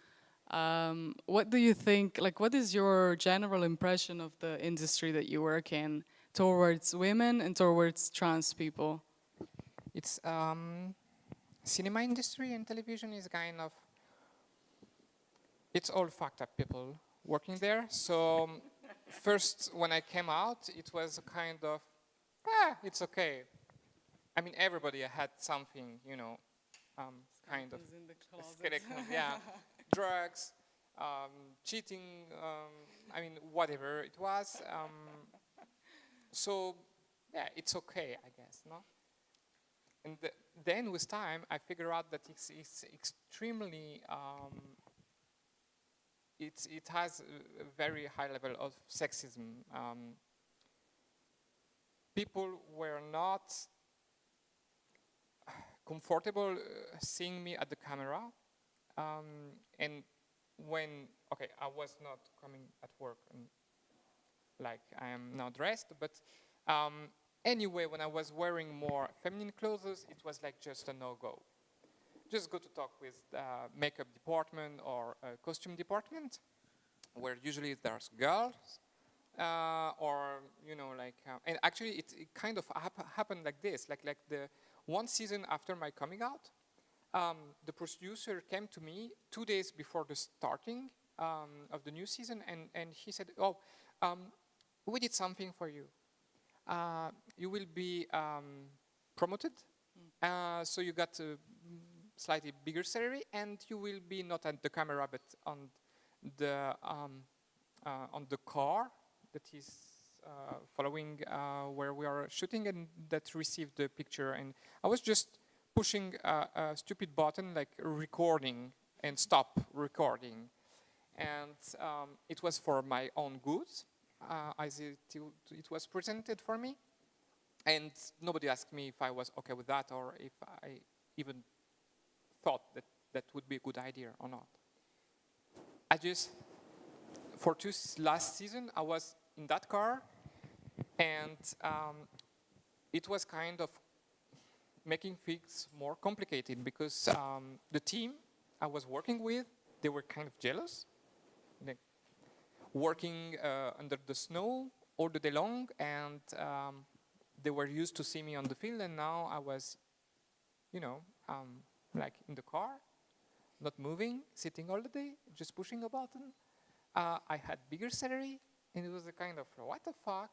What do you think, like what is your general impression of the industry that you work in towards women and towards trans people? It's cinema industry and television is kind of, it's all fucked up people working there. So first when I came out, it was a kind of, it's okay. I mean, everybody had something, you know, kind of in the closet. yeah, drugs, cheating, I mean, whatever it was. So, yeah, it's okay, I guess, no? And then with time, I figure out that it's extremely, it has a very high level of sexism. People were not comfortable seeing me at the camera. And when, okay, I was not coming at work like I am now dressed, but anyway, when I was wearing more feminine clothes, it was like just a no-go. Just go to talk with makeup department or costume department, where usually there's girls, or, you know, like, and actually it kind of happened like this, like the one season after my coming out, the producer came to me 2 days before the starting of the new season, and he said, oh, we did something for you. You will be promoted, so you got a slightly bigger salary, and you will be not at the camera, but on the car that is following where we are shooting, and that received the picture. And I was just pushing a stupid button like recording and stop recording, and it was for my own goods, as it was presented for me, and nobody asked me if I was okay with that, or if I even thought that that would be a good idea or not. I just, for last season, I was in that car, and it was kind of making things more complicated because the team I was working with, they were kind of jealous. Like, working under the snow all the day long, and they were used to see me on the field, and now I was, you know, like in the car, not moving, sitting all the day, just pushing a button. I had bigger salary, and it was a kind of, what the fuck?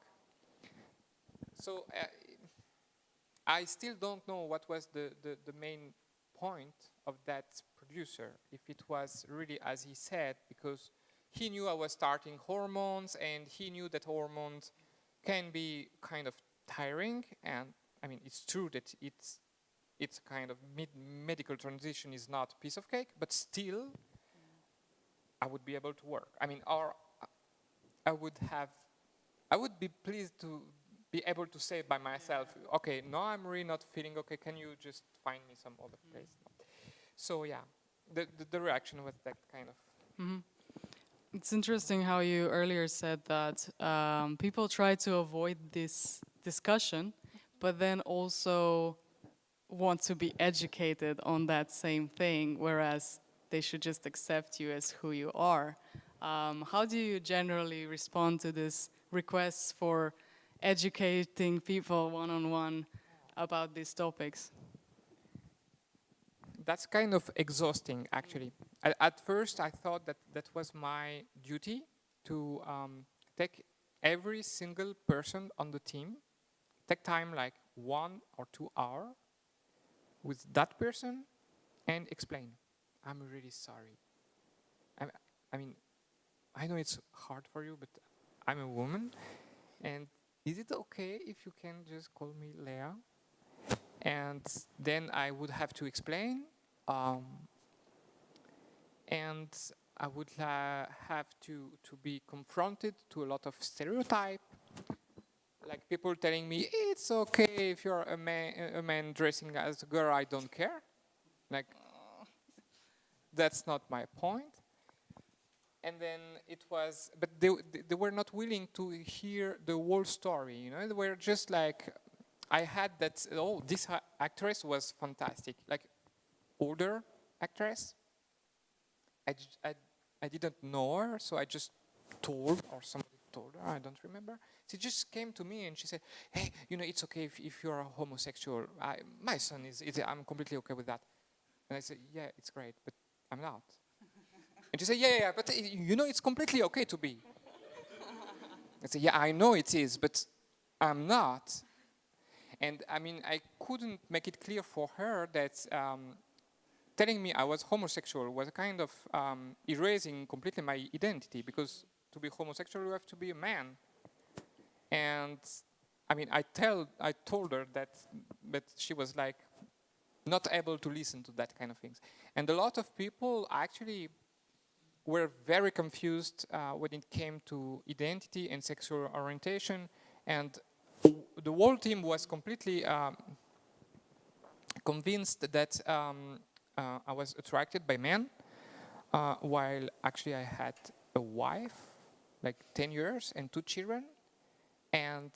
So I still don't know what was the main point of that producer, if it was really as he said, because he knew I was starting hormones, and he knew that hormones can be kind of tiring, and I mean, it's true that it's kind of medical transition is not a piece of cake, but still, I would be able to work. I mean, or I would be pleased to be able to say by myself, okay, no, I'm really not feeling okay, can you just find me some other place? So yeah, the reaction was that kind of. Mm-hmm. It's interesting how you earlier said that people try to avoid this discussion, but then also want to be educated on that same thing, whereas they should just accept you as who you are. How do you generally respond to this requests for educating people one-on-one about these topics? That's kind of exhausting, actually. At first, I thought that that was my duty to take every single person on the team, take time like 1 or 2 hours with that person and explain, I'm really sorry. I mean, I know it's hard for you, but I'm a woman, and is it okay if you can just call me Leah? And then I would have to explain, and I would have to be confronted to a lot of stereotype, like people telling me it's okay if you're a man dressing as a girl, I don't care. Like, that's not my point. And then it was, but they were not willing to hear the whole story, you know. They were just like, I had that, oh, this actress was fantastic, like older actress. I didn't know her, so I just told, or somebody told her, I don't remember. She just came to me and she said, hey, you know, it's okay if you're a homosexual. My son is, I'm completely okay with that. And I said, yeah, it's great, but I'm not. And she said, yeah, but you know, it's completely okay to be. I said, yeah, I know it is, but I'm not. And I mean, I couldn't make it clear for her that telling me I was homosexual was a kind of erasing completely my identity, because to be homosexual, you have to be a man. And I mean, I told her that, but she was like not able to listen to that kind of things. And a lot of people actually were very confused when it came to identity and sexual orientation, and the whole team was completely convinced that I was attracted by men, while actually I had a wife, like 10 years and 2 children, and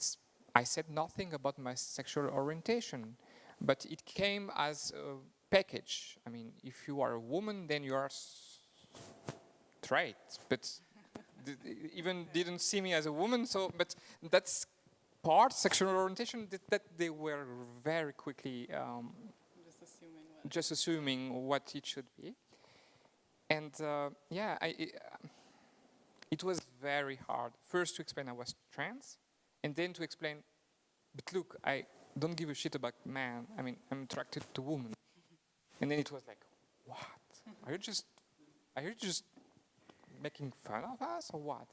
I said nothing about my sexual orientation, but it came as a package. I mean, if you are a woman, then you are straight, but even didn't see me as a woman. So, but that's part sexual orientation that they were very quickly just assuming what it should be. And yeah, it was very hard first to explain I was trans, and then to explain, but look, I don't give a shit about man. I mean, I'm attracted to women. And then it was like, what? Are you just making fun of us or what?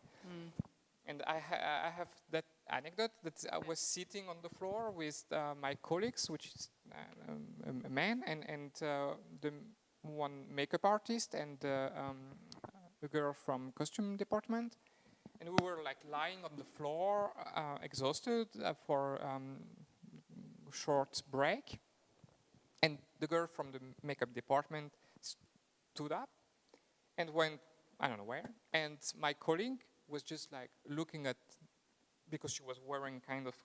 And I have that anecdote that I was sitting on the floor with my colleagues, which is a man and the one makeup artist and a girl from costume department, and we were like lying on the floor, exhausted for short break, and the girl from the makeup department stood up and went, I don't know where, and my colleague was just like looking at, because she was wearing kind of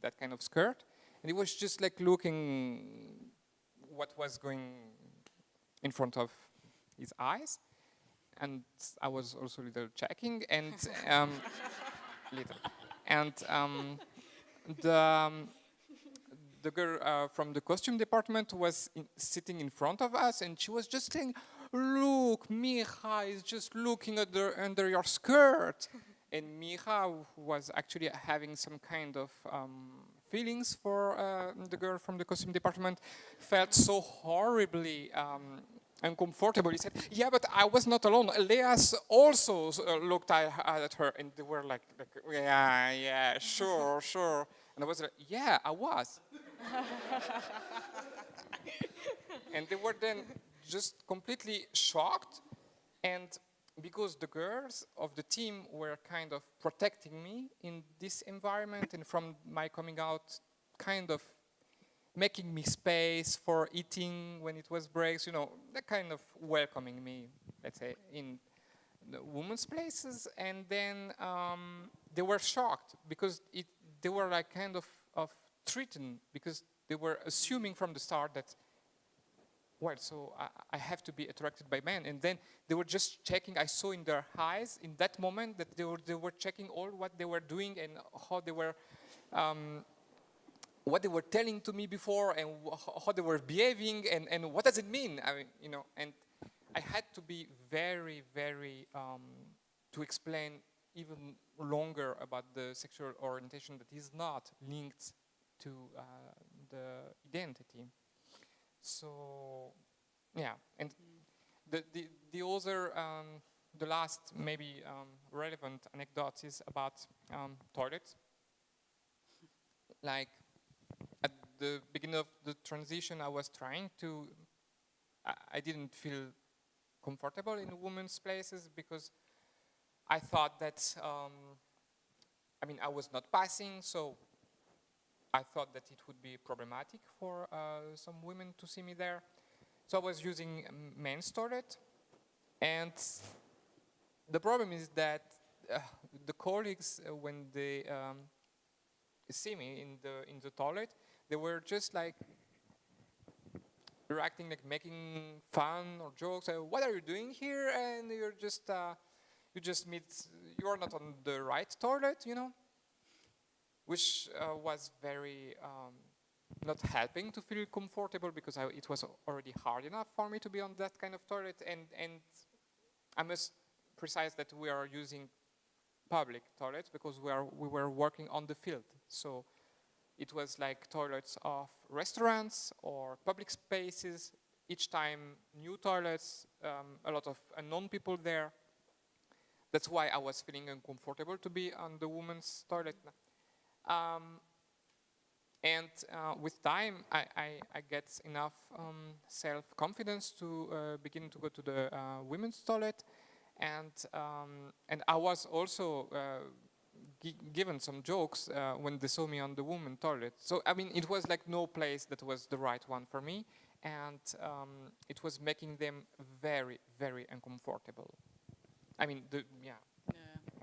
that kind of skirt, and he was just like looking what was going in front of his eyes, and I was also a little checking, and little, and the girl from the costume department was sitting in front of us, and she was just saying, look, Mija is just looking at under your skirt. And Mija, who was actually having some kind of feelings for the girl from the costume department, felt so horribly uncomfortable. He said, yeah, but I was not alone. Leas also looked at her, and they were like yeah, sure. And I was like, yeah, I was. And they were then just completely shocked, and because the girls of the team were kind of protecting me in this environment, and from my coming out, kind of making me space for eating when it was breaks, you know, that kind of welcoming me, let's say, in the women's places. And then they were shocked because they were like kind of threatened because they were assuming from the start that, well, so I have to be attracted by men. And then they were just checking, I saw in their eyes in that moment that they were checking all what they were doing and how they were, what they were telling to me before and how they were behaving and what does it mean? I mean, you know, and I had to be very, very, to explain even longer about the sexual orientation that is not linked to the identity. So, yeah, and the other, the last maybe relevant anecdote is about toilets. Like at the beginning of the transition, I was trying to, I didn't feel comfortable in women's places because I thought that, I mean, I was not passing, so I thought that it would be problematic for some women to see me there. So I was using a men's toilet. And the problem is that the colleagues, when they see me in the toilet, they were just like reacting, like making fun or jokes. What are you doing here? And you're just, you're not on the right toilet, you know? Which was very not helping to feel comfortable because it was already hard enough for me to be on that kind of toilet. And I must precise that we are using public toilets because we were working on the field. So it was like toilets of restaurants or public spaces. Each time new toilets, a lot of unknown people there. That's why I was feeling uncomfortable to be on the women's toilet. And with time, I get enough self-confidence to begin to go to the women's toilet, and I was also given some jokes when they saw me on the women's toilet. So I mean, it was like no place that was the right one for me, and it was making them very, very uncomfortable. I mean, yeah. Yeah,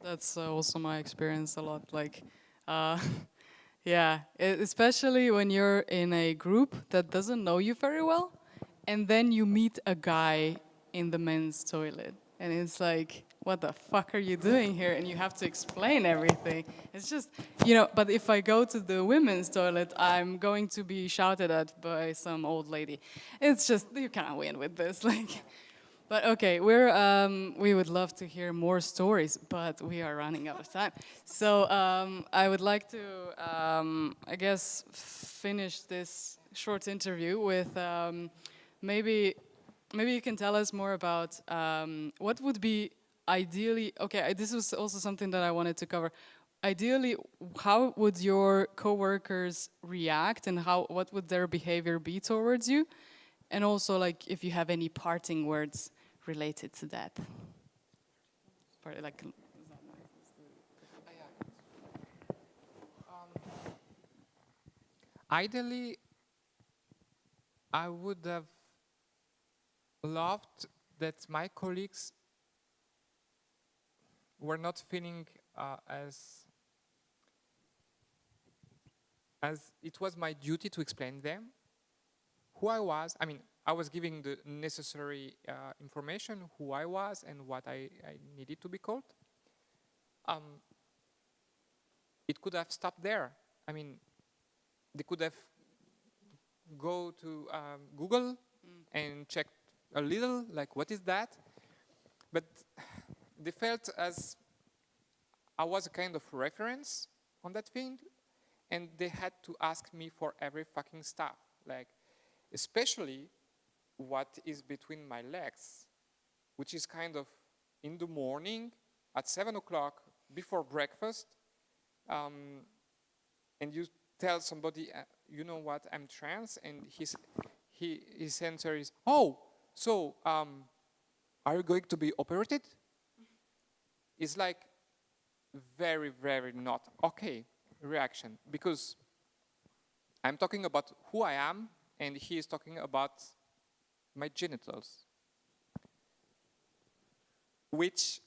that's also my experience a lot. Like. Yeah, especially when you're in a group that doesn't know you very well, and then you meet a guy in the men's toilet, and it's like, what the fuck are you doing here? And you have to explain everything. It's just, you know, but if I go to the women's toilet, I'm going to be shouted at by some old lady. It's just, you can't win with this, like. But okay, we would love to hear more stories, but we are running out of time. So I would like to, I guess, finish this short interview with maybe you can tell us more about what would be ideally, okay, this was also something that I wanted to cover. Ideally, how would your coworkers react and what would their behavior be towards you? And also, like, if you have any parting words related to that. Like, ideally, I would have loved that my colleagues were not feeling as it was my duty to explain them who I was. I mean, I was giving the necessary information, who I was and what I needed to be called. It could have stopped there. I mean, they could have go to Google and checked a little, like, what is that? But they felt as I was a kind of reference on that field, and they had to ask me for every fucking stuff, like, especially what is between my legs, which is kind of in the morning at 7 o'clock before breakfast, and you tell somebody, you know what, I'm trans, and his answer is, oh, so are you going to be operated? It's like very, very not okay reaction, because I'm talking about who I am, and he is talking about my genitals, which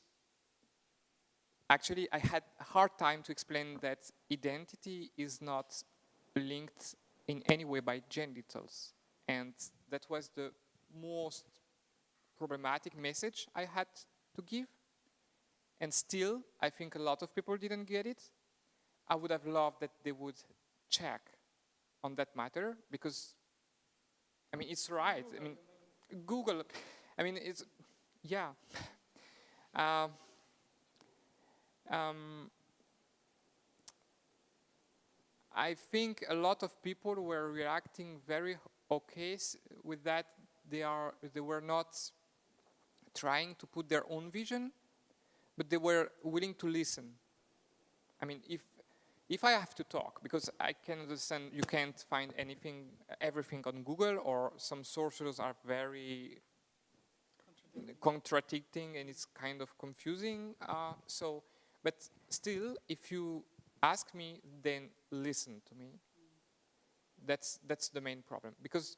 actually I had a hard time to explain that identity is not linked in any way by genitals. And that was the most problematic message I had to give. And still, I think a lot of people didn't get it. I would have loved that they would check on that matter, because, I mean, it's right. I mean, Google, I mean, it's, yeah. I think a lot of people were reacting very okay with that. They were not trying to put their own vision, but they were willing to listen. I mean, if I have to talk, because I can understand you can't find everything on Google, or some sources are very contradicting and it's kind of confusing. But still, if you ask me, then listen to me. That's the main problem, because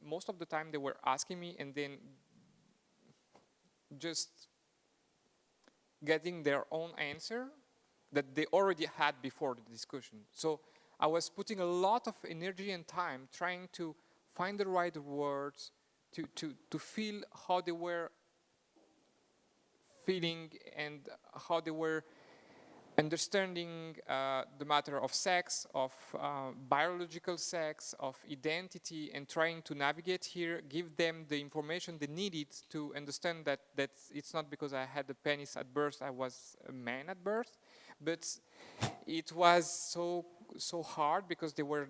most of the time they were asking me and then just getting their own answer that they already had before the discussion. So I was putting a lot of energy and time trying to find the right words, to feel how they were feeling and how they were understanding the matter of sex, of biological sex, of identity, and trying to navigate here, give them the information they needed to understand that it's not because I had a penis at birth, I was a man at birth, but it was so hard because they were.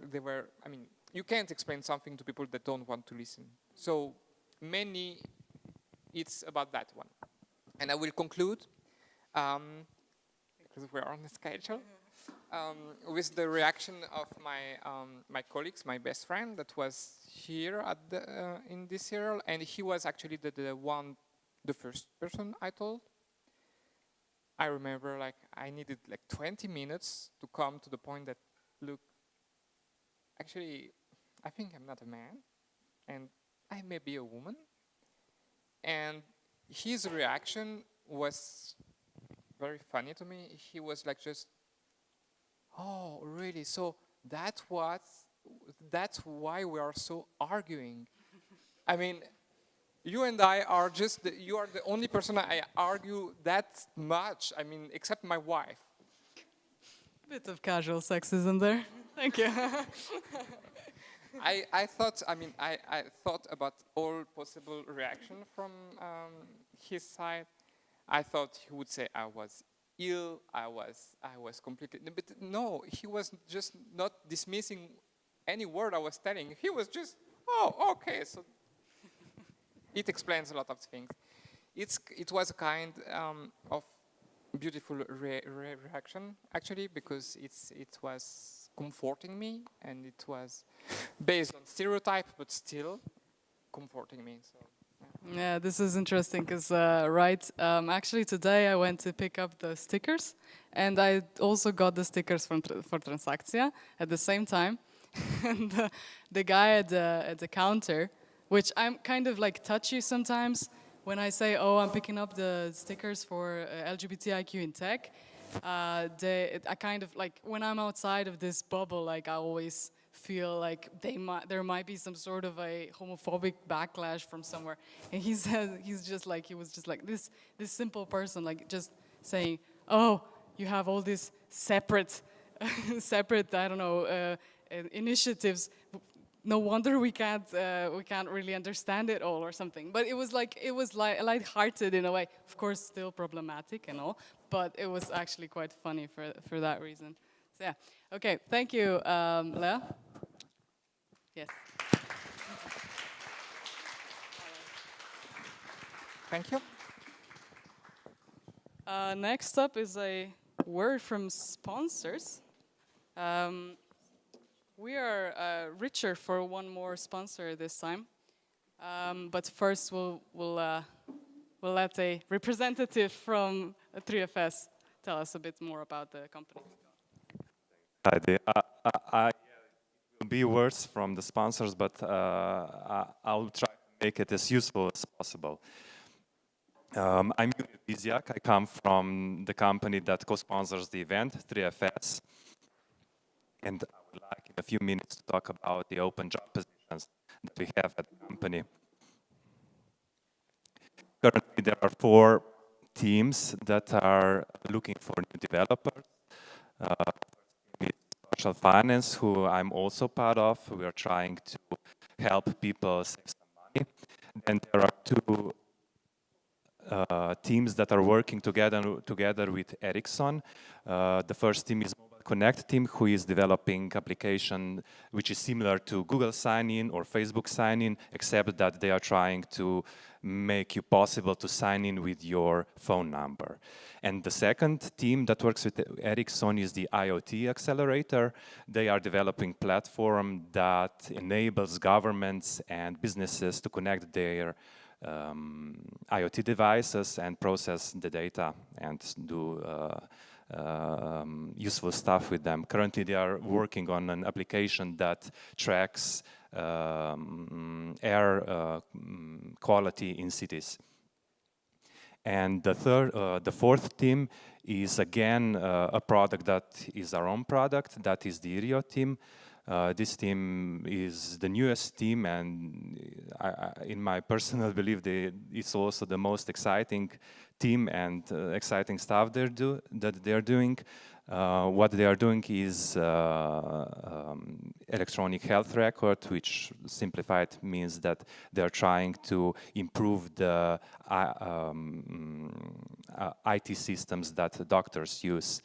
I mean, you can't explain something to people that don't want to listen. So mainly, it's about that one, and I will conclude. Because we're on the schedule, with the reaction of my colleagues, my best friend that was here at in this serial, and he was actually the first person I told. I remember, like, I needed like 20 minutes to come to the point that, look, actually, I think I'm not a man, and I may be a woman. And his reaction was very funny to me. He was like, just, oh, really? So that's why we are so arguing. I mean, you and I are you are the only person I argue that much. I mean, except my wife. Bit of casual sexism there. Thank you. I thought about all possible reaction from his side. I thought he would say I was ill, I was completely, but no, he was just not dismissing any word I was telling. He was just, oh, okay, so it explains a lot of things. It was a kind of beautiful reaction, actually, because it was comforting me, and it was based on stereotype, but still comforting me. So. Yeah, this is interesting because, actually today I went to pick up the stickers, and I also got the stickers for TransAkcija at the same time. And the guy at the counter, which I'm kind of like touchy sometimes when I say, oh, I'm picking up the stickers for LGBTIQ in tech. I kind of like, when I'm outside of this bubble, like I always feel like there might be some sort of a homophobic backlash from somewhere. And he was just like this simple person, like just saying, oh, you have all these separate, I don't know, initiatives. No wonder we can't really understand it all or something. But it was lighthearted in a way. Of course, still problematic and all, but it was actually quite funny for that reason. So yeah, okay, thank you, Lea. Yes. Thank you. Next up is a word from sponsors. We are richer for one more sponsor this time, but first we'll let a representative from 3FS tell us a bit more about the company. I will be words from the sponsors, but I'll try to make it as useful as possible. I'm Biziak. I come from the company that co-sponsors the event, 3FS, and I would like in a few minutes to talk about the open job positions that we have at the company. Currently, there are 4 teams that are looking for new developers. Social finance, who I'm also part of. We are trying to help people save some money. Then there are 2 teams that are working together with Ericsson. The first team is Mobile Connect team, who is developing application which is similar to Google Sign-in or Facebook Sign-in, except that they are trying to make you possible to sign in with your phone number. And the second team that works with Ericsson is the IoT Accelerator. They are developing platform that enables governments and businesses to connect their IoT devices and process the data and do useful stuff with them. Currently, they are working on an application that tracks air quality in cities. And the 4th team is again a product that is our own product, that is the IRIO team. This team is the newest team, and in my personal belief, it's also the most exciting team and exciting stuff that they're doing. What they are doing is electronic health record, which simplified means that they're trying to improve the IT systems that doctors use.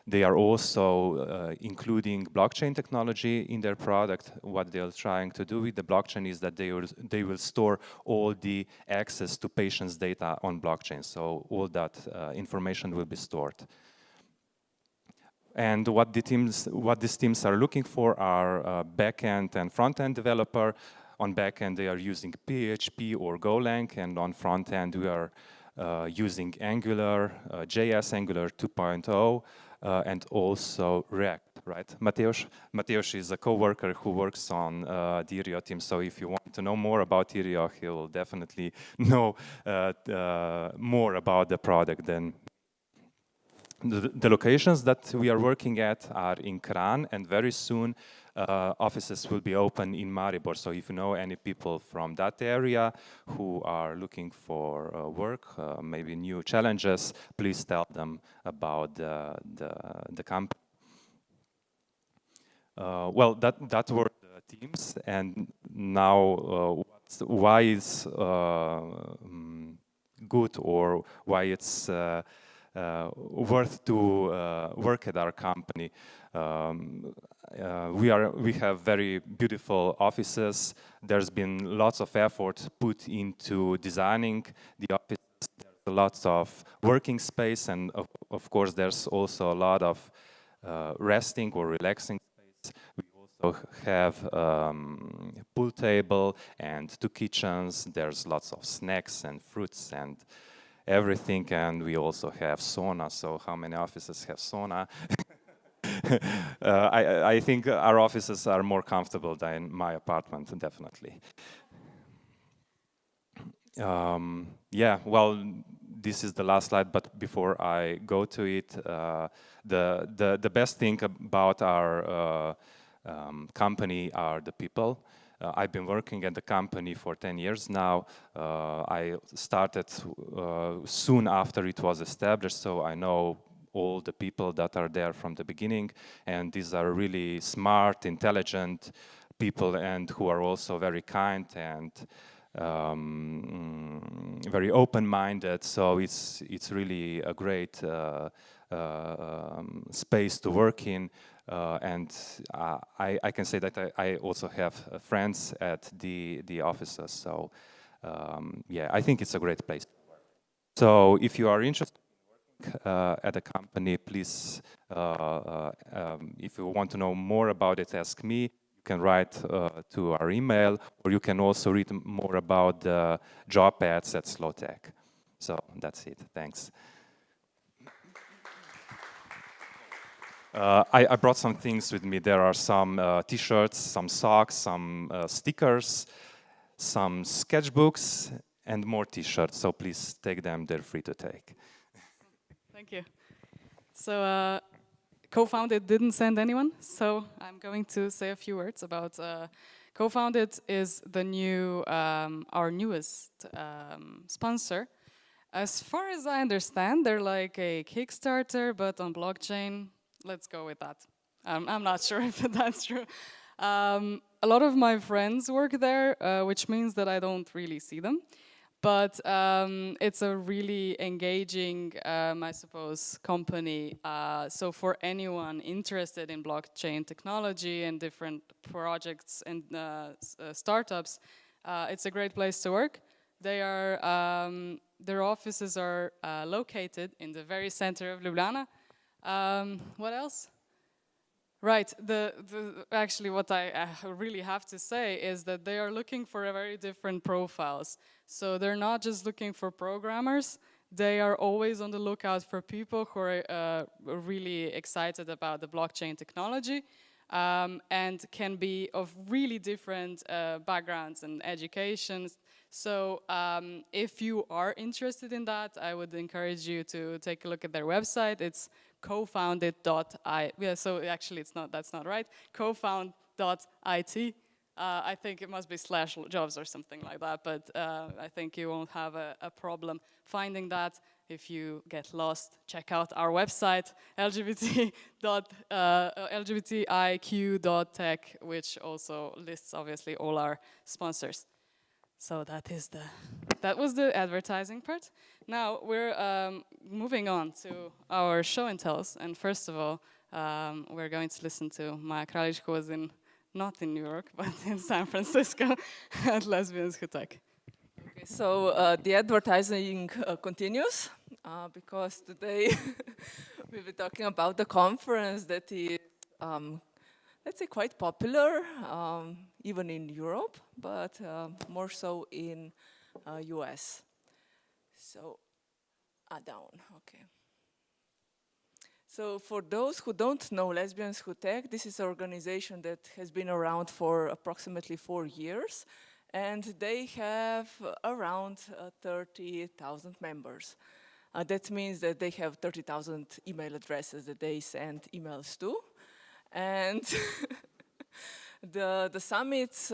They are also including blockchain technology in their product. What they're trying to do with the blockchain is that they will store all the access to patients' data on blockchain. So all that information will be stored. And what these teams are looking for are back-end and front-end developer. On back-end, they are using PHP or Golang, and on front-end, we are using Angular, JS Angular 2.0, and also React, right? Mateusz is a co-worker who works on the IRIO team, so if you want to know more about IRIO, he will definitely know more about the product than the locations that we are working at are in Kran, and very soon offices will be open in Maribor. So if you know any people from that area who are looking for work, maybe new challenges, please tell them about the company. Well, that were the teams, and now why it's good or why it's worth to work at our company. We have very beautiful offices. There's been lots of effort put into designing the offices. There's a lot of working space, and of course there's also a lot of resting or relaxing space. We also have pool table and 2 kitchens. There's lots of snacks and fruits and everything, and we also have sauna. So how many offices have sauna? I think our offices are more comfortable than my apartment, definitely. Yeah, well, this is the last slide, but before I go to it, the best thing about our company are the people. I've been working at the company for 10 years now. I started soon after it was established, so I know all the people that are there from the beginning, and these are really smart, intelligent people, and who are also very kind and very open-minded. So it's really a great space to work in. And I can say that I also have friends at the offices. So yeah, I think it's a great place. So if you are interested in working at a company, please, if you want to know more about it, ask me. You can write to our email, or you can also read more about the job ads at Slowtech. So that's it. Thanks. I brought some things with me. There are some t-shirts, some socks, some stickers, some sketchbooks, and more t-shirts. So please take them. They're free to take. Thank you. So Co-Founded didn't send anyone, so I'm going to say a few words about Co-Founded is the new, our newest sponsor. As far as I understand, they're like a Kickstarter, but on blockchain. Let's go with that. I'm not sure if that's true. A lot of my friends work there, which means that I don't really see them. But it's a really engaging, I suppose, company. So for anyone interested in blockchain technology and different projects and startups, it's a great place to work. They are, their offices are located in the very center of Ljubljana. What else? Right, actually what I really have to say is that they are looking for a very different profiles. So they're not just looking for programmers, they are always on the lookout for people who are really excited about the blockchain technology and can be of really different backgrounds and educations. So if you are interested in that, I would encourage you to take a look at their website. It's cofounded.I. Yeah, so actually it's not, that's not right. cofound.it. I think it must be /jobs or something like that, but I think you won't have a problem finding that. If you get lost, check out our website, LGBTIQ.tech, which also lists obviously all our sponsors. So that was the advertising part. Now we're moving on to our show and tells. And first of all, we're going to listen to Maja Kraljič, who was not in New York, but in San Francisco at Lesbians Who Tech. Okay, so the advertising continues because today we'll be talking about the conference that is, let's say, quite popular, even in Europe, but more so in US. So, down, okay. So for those who don't know Lesbians Who Tech, this is an organization that has been around for approximately 4 years, and they have around 30,000 members. That means that they have 30,000 email addresses that they send emails to. And the summits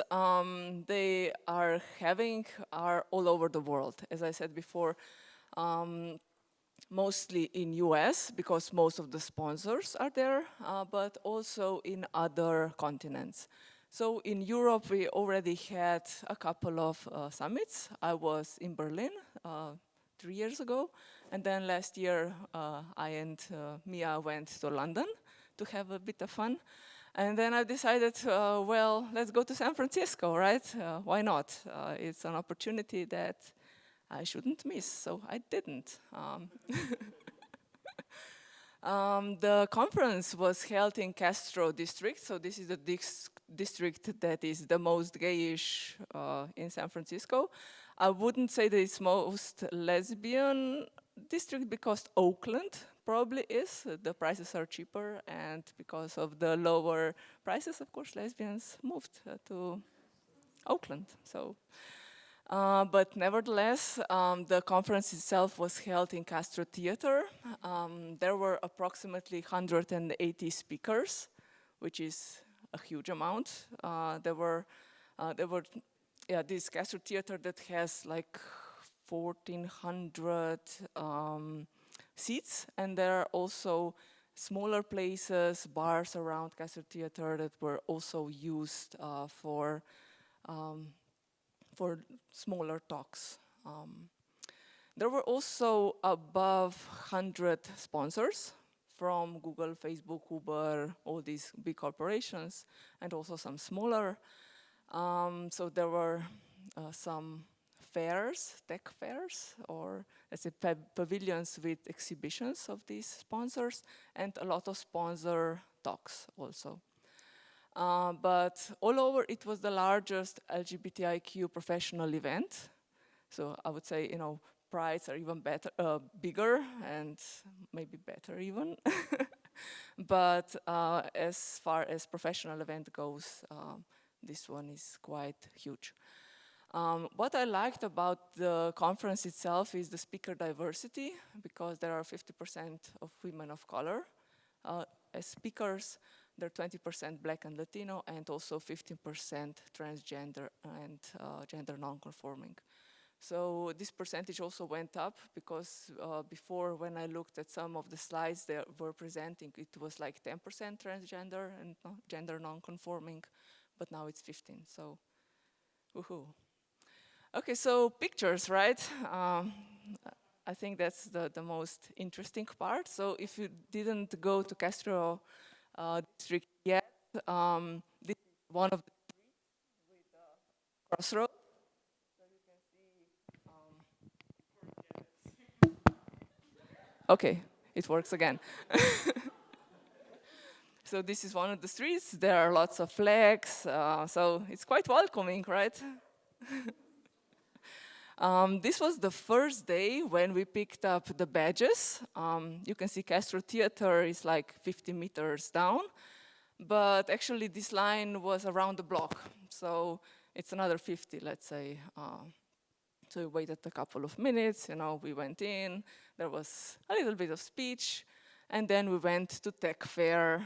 they are having are all over the world. As I said before, mostly in US, because most of the sponsors are there, but also in other continents. So in Europe, we already had a couple of summits. I was in Berlin 3 years ago, and then last year I and Mia went to London to have a bit of fun. And then I decided, well, let's go to San Francisco, right? Why not? It's an opportunity that I shouldn't miss, so I didn't. The conference was held in Castro district, so this is the district that is the most gayish in San Francisco. I wouldn't say that it's most lesbian district because Oakland probably is. The prices are cheaper, and because of the lower prices, of course, lesbians moved to Oakland. So, but nevertheless, the conference itself was held in Castro Theater. There were approximately 180 speakers, which is a huge amount. There were this Castro Theater that has like 1,400 seats, and there are also smaller places, bars around Castro Theater that were also used for smaller talks. There were also above 100 sponsors from Google, Facebook, Uber, all these big corporations, and also some smaller. So there were some fairs, tech fairs, or let's say pavilions with exhibitions of these sponsors, and a lot of sponsor talks also. But all over, it was the largest LGBTIQ professional event. So I would say, prides are even better, bigger, and maybe better even. But as far as professional event goes, this one is quite huge. What I liked about the conference itself is the speaker diversity, because there are 50% of women of color. as speakers. They're 20% Black and Latino, and also 15% transgender and gender non-conforming. So this percentage also went up because before, when I looked at some of the slides they were presenting, it was like 10% transgender and gender non-conforming, but now it's 15, so woohoo. Okay, so pictures, right? I think that's the most interesting part. So if you didn't go to Castro district yet, this is one of the streets with crossroads. Okay, it works again. So this is one of the streets. There are lots of flags, so it's quite welcoming, right? This was the first day when we picked up the badges. You can see Castro Theater is like 50 meters down, but actually this line was around the block, so it's another 50, let's say. So we waited a couple of minutes, we went in, there was a little bit of speech, and then we went to Tech Fair.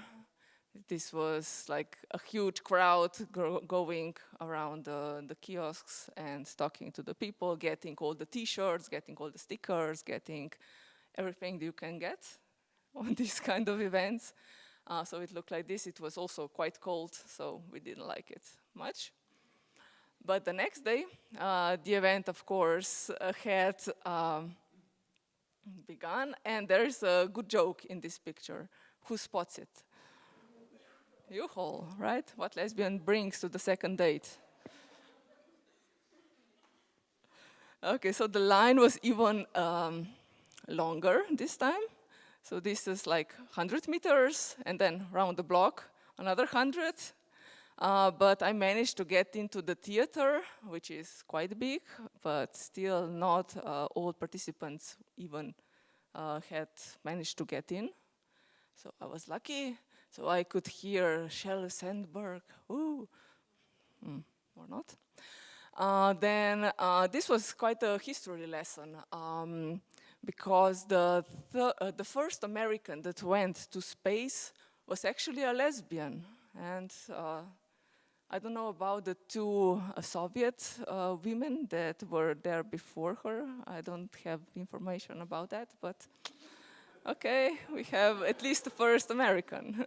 This was like a huge crowd going around the kiosks and talking to the people, getting all the t-shirts, getting all the stickers, getting everything you can get on these kind of events. So it looked like this. It was also quite cold, so we didn't like it much. But the next day, the event, of course, had begun, and there's a good joke in this picture. Who spots it? You all, right? What lesbian brings to the second date? Okay, so the line was even longer this time. So this is like 100 meters, and then round the block, another 100. But I managed to get into the theater, which is quite big, but still not all participants even had managed to get in. So I was lucky. So I could hear Sheryl Sandberg, ooh, or not. Then this was quite a history lesson because the first American that went to space was actually a lesbian. And I don't know about the two Soviet women that were there before her. I don't have information about that, but okay, we have at least the first American.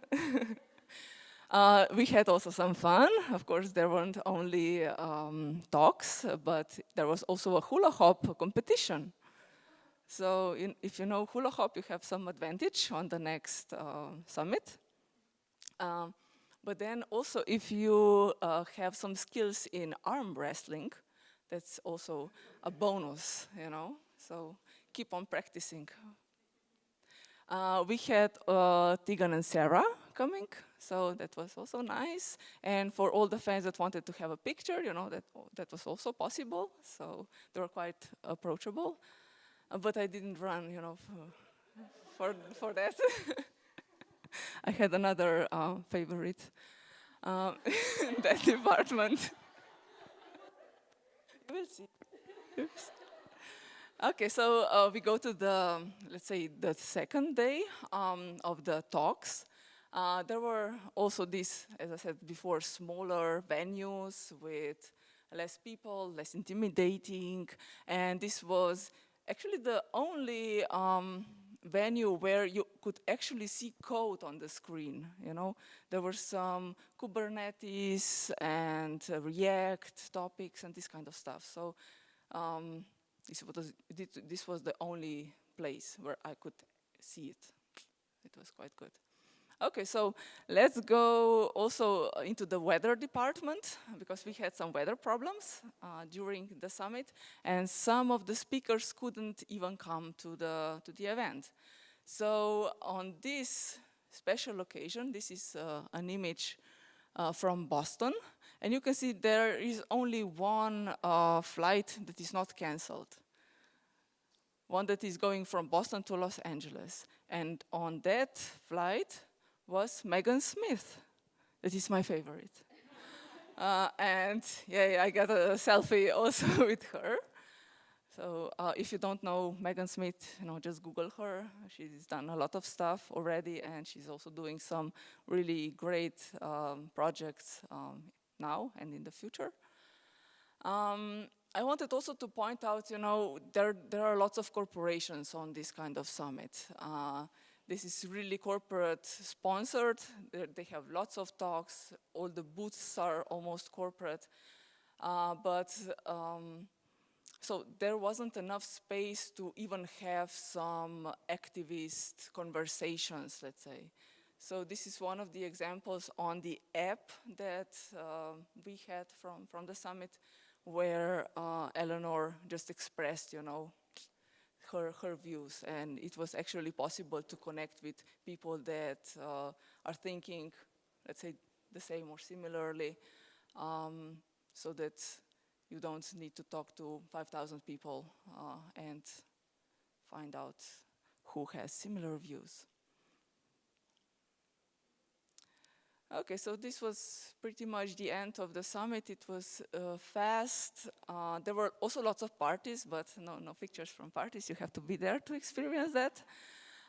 We had also some fun. Of course, there weren't only talks, but there was also a hula hop competition. So if you know hula hop, you have some advantage on the next summit. But then also, if you have some skills in arm wrestling, that's also a bonus, So keep on practicing. We had Tegan and Sarah coming, so that was also nice. And for all the fans that wanted to have a picture, that was also possible. So they were quite approachable. But I didn't run, for that. I had another favorite in that department. You will see. Oops. Okay, so we go to the, let's say, the second day of the talks. There were also these, as I said before, smaller venues with less people, less intimidating, and this was actually the only venue where you could actually see code on the screen, There were some Kubernetes and React topics and this kind of stuff. So this was the only place where I could see it. It was quite good. Okay, so let's go also into the weather department, because we had some weather problems during the summit, and some of the speakers couldn't even come to the event. So on this special occasion, this is an image from Boston, and you can see there is only one flight that is not cancelled. One that is going from Boston to Los Angeles. And on that flight was Megan Smith. That is my favorite. And yeah, I got a selfie also with her. So if you don't know Megan Smith, just Google her. She's done a lot of stuff already, and she's also doing some really great projects now and in the future. I wanted also to point out, there are lots of corporations on this kind of summit. This is really corporate sponsored. They have lots of talks. All the booths are almost corporate. So there wasn't enough space to even have some activist conversations, let's say. So this is one of the examples on the app that we had from the summit, where Eleanor just expressed, her views, and it was actually possible to connect with people that are thinking, let's say, the same or similarly, so that you don't need to talk to 5,000 people and find out who has similar views. Okay, so this was pretty much the end of the summit. It was fast. There were also lots of parties, but no pictures from parties. You have to be there to experience that.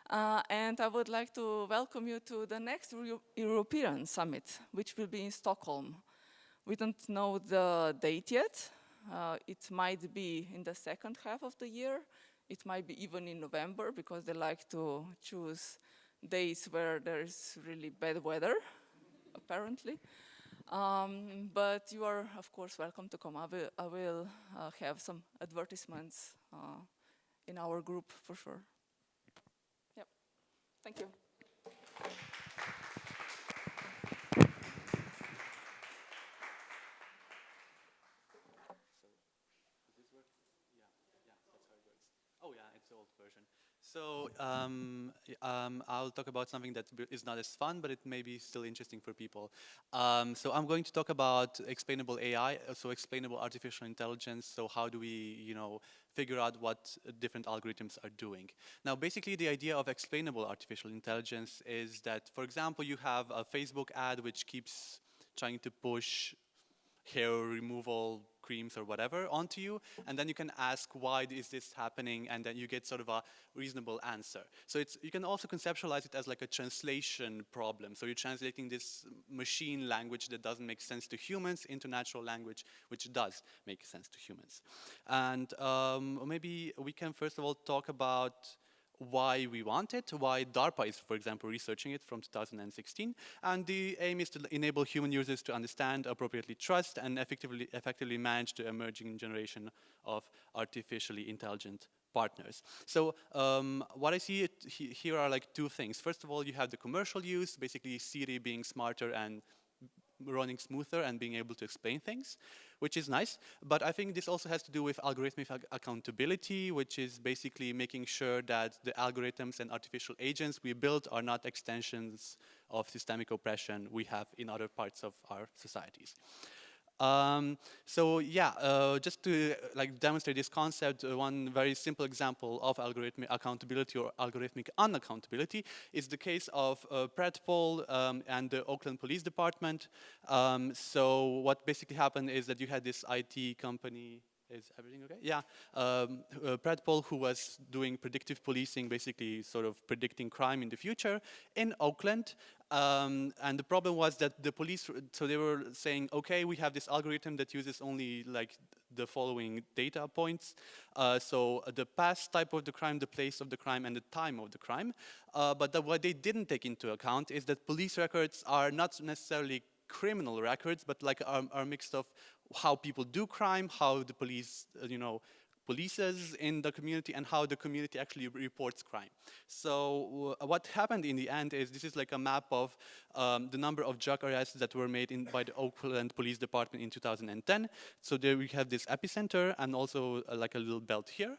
And I would like to welcome you to the next European summit, which will be in Stockholm. We don't know the date yet. It might be in the second half of the year. It might be even in November, because they like to choose days where there's really bad weather, apparently. But you are, of course, welcome to come. I will have some advertisements in our group for sure. Yep. Thank you. Oh yeah, it's the old version. So I'll talk about something that is not as fun, but it may be still interesting for people. So I'm going to talk about explainable AI, so explainable artificial intelligence. So how do we, figure out what different algorithms are doing? Now, basically, the idea of explainable artificial intelligence is that, for example, you have a Facebook ad which keeps trying to push hair removal creams or whatever onto you, and then you can ask, why is this happening, and then you get sort of a reasonable answer. So you can also conceptualize it as like a translation problem. So you're translating this machine language that doesn't make sense to humans into natural language, which does make sense to humans. And maybe we can first of all talk about why we want it, why DARPA is, for example, researching it from 2016. And the aim is to enable human users to understand, appropriately trust, and effectively manage the emerging generation of artificially intelligent partners. So what I see here are like two things. First of all, you have the commercial use, basically Siri being smarter and running smoother and being able to explain things, which is nice. But I think this also has to do with algorithmic accountability, which is basically making sure that the algorithms and artificial agents we build are not extensions of systemic oppression we have in other parts of our societies. So yeah, just to demonstrate this concept, one very simple example of algorithmic accountability or algorithmic unaccountability is the case of Predpol and the Oakland Police Department. So what basically happened is that you had this IT company. Is everything okay? Yeah. Predpol, who was doing predictive policing, basically sort of predicting crime in the future in Oakland. And the problem was that the police, so they were saying, okay, we have this algorithm that uses only the following data points. So the past type of the crime, the place of the crime, and the time of the crime. But what they didn't take into account is that police records are not necessarily criminal records, but are mixed of how people do crime, how the police, polices in the community, and how the community actually reports crime. So what happened in the end is this is like a map of the number of drug arrests that were made by the Oakland Police Department in 2010. So there we have this epicenter and also like a little belt here.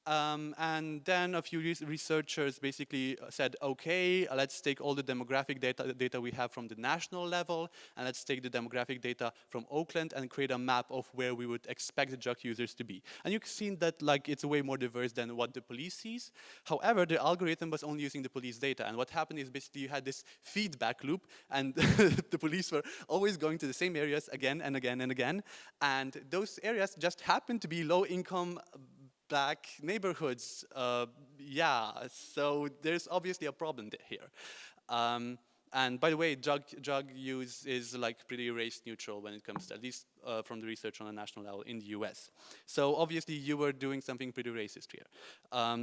And then a few researchers basically said, okay, let's take all the demographic data we have from the national level, and let's take the demographic data from Oakland and create a map of where we would expect the drug users to be. And you've seen that it's way more diverse than what the police sees. However, the algorithm was only using the police data, and what happened is basically you had this feedback loop, and the police were always going to the same areas again and again and again, and those areas just happened to be low-income black neighborhoods. Yeah, so there's obviously a problem here. And by the way, drug use is like pretty race neutral when it comes to, at least from the research on a national level in the US. So obviously you were doing something pretty racist here.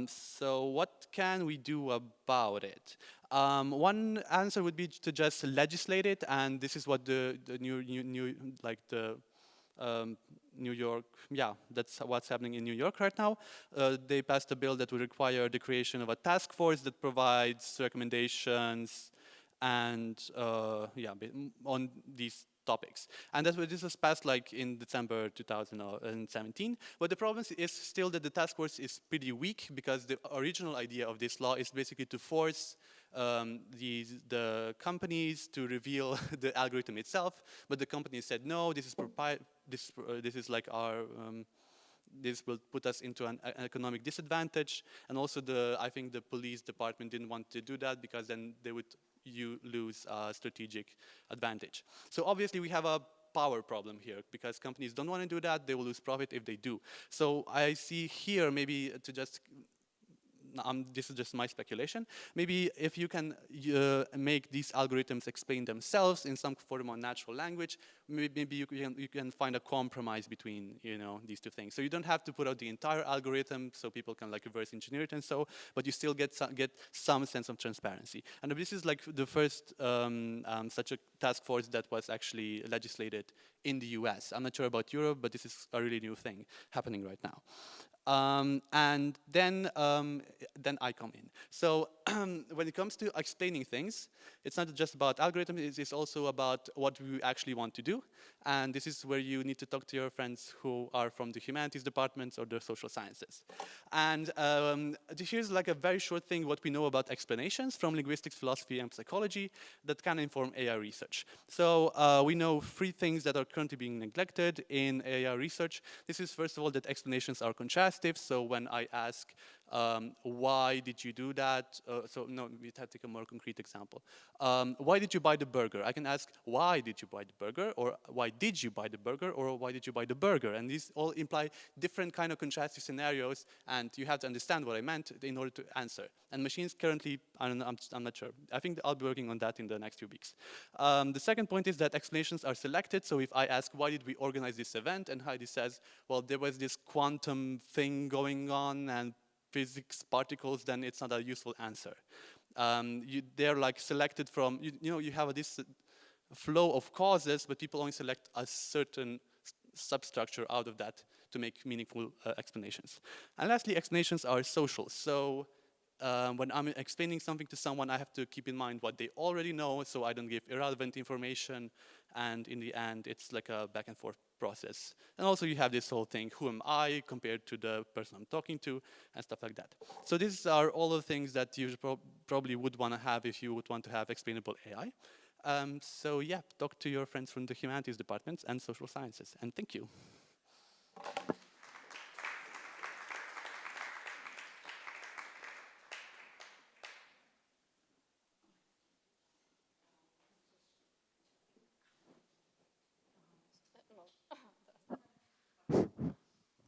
So what can we do about it? One answer would be to just legislate it, and this is what the New York, yeah, that's what's happening in New York right now. They passed a bill that would require the creation of a task force that provides recommendations and yeah, on these topics. And this was passed like in December 2017. But the problem is still that the task force is pretty weak, because the original idea of this law is basically to force the companies to reveal the algorithm itself. But the companies said, no, this is like our this will put us into an economic disadvantage. And also I think the police department didn't want to do that, because then they would lose a strategic advantage. So obviously we have a power problem here, because companies don't want to do that. They will lose profit if they do. So I see here, maybe to just, this is just my speculation, maybe if you can make these algorithms explain themselves in some form of natural language, maybe you can find a compromise between, you know, these two things. So you don't have to put out the entire algorithm so people can like reverse engineer it and so, but you still get some sense of transparency. And this is like the first such a task force that was actually legislated in the US. I'm not sure about Europe, but this is a really new thing happening right now. And then I come in. So when it comes to explaining things, it's not just about algorithms, it's also about what we actually want to do. And this is where you need to talk to your friends who are from the humanities departments or the social sciences. And here's like a very short thing what we know about explanations from linguistics, philosophy, and psychology that can inform AI research. So we know 3 things that are currently being neglected in AI research. This is, first of all, that explanations are contrastive. So when I ask, why did you do that? So no, we have to take a more concrete example. Why did you buy the burger? I can ask, why did you buy the burger? Or why did you buy the burger? Or why did you buy the burger? And these all imply different kind of contrastive scenarios, and you have to understand what I meant in order to answer. And machines currently, I don't know, I'm not sure. I think I'll be working on that in the next few weeks. The second point is that explanations are selected. So if I ask, why did we organize this event? And Heidi says, well, there was this quantum thing going on and physics particles, then it's not a useful answer. They're like selected from, you have this flow of causes, but people only select a certain substructure out of that to make meaningful explanations. And lastly, explanations are social. So when I'm explaining something to someone, I have to keep in mind what they already know, so I don't give irrelevant information. And in the end, it's like a back and forth process. And also you have this whole thing, who am I compared to the person I'm talking to, and stuff like that. So these are all the things that you probably would want to have if you would want to have explainable AI. So yeah, talk to your friends from the humanities departments and social sciences. And thank you.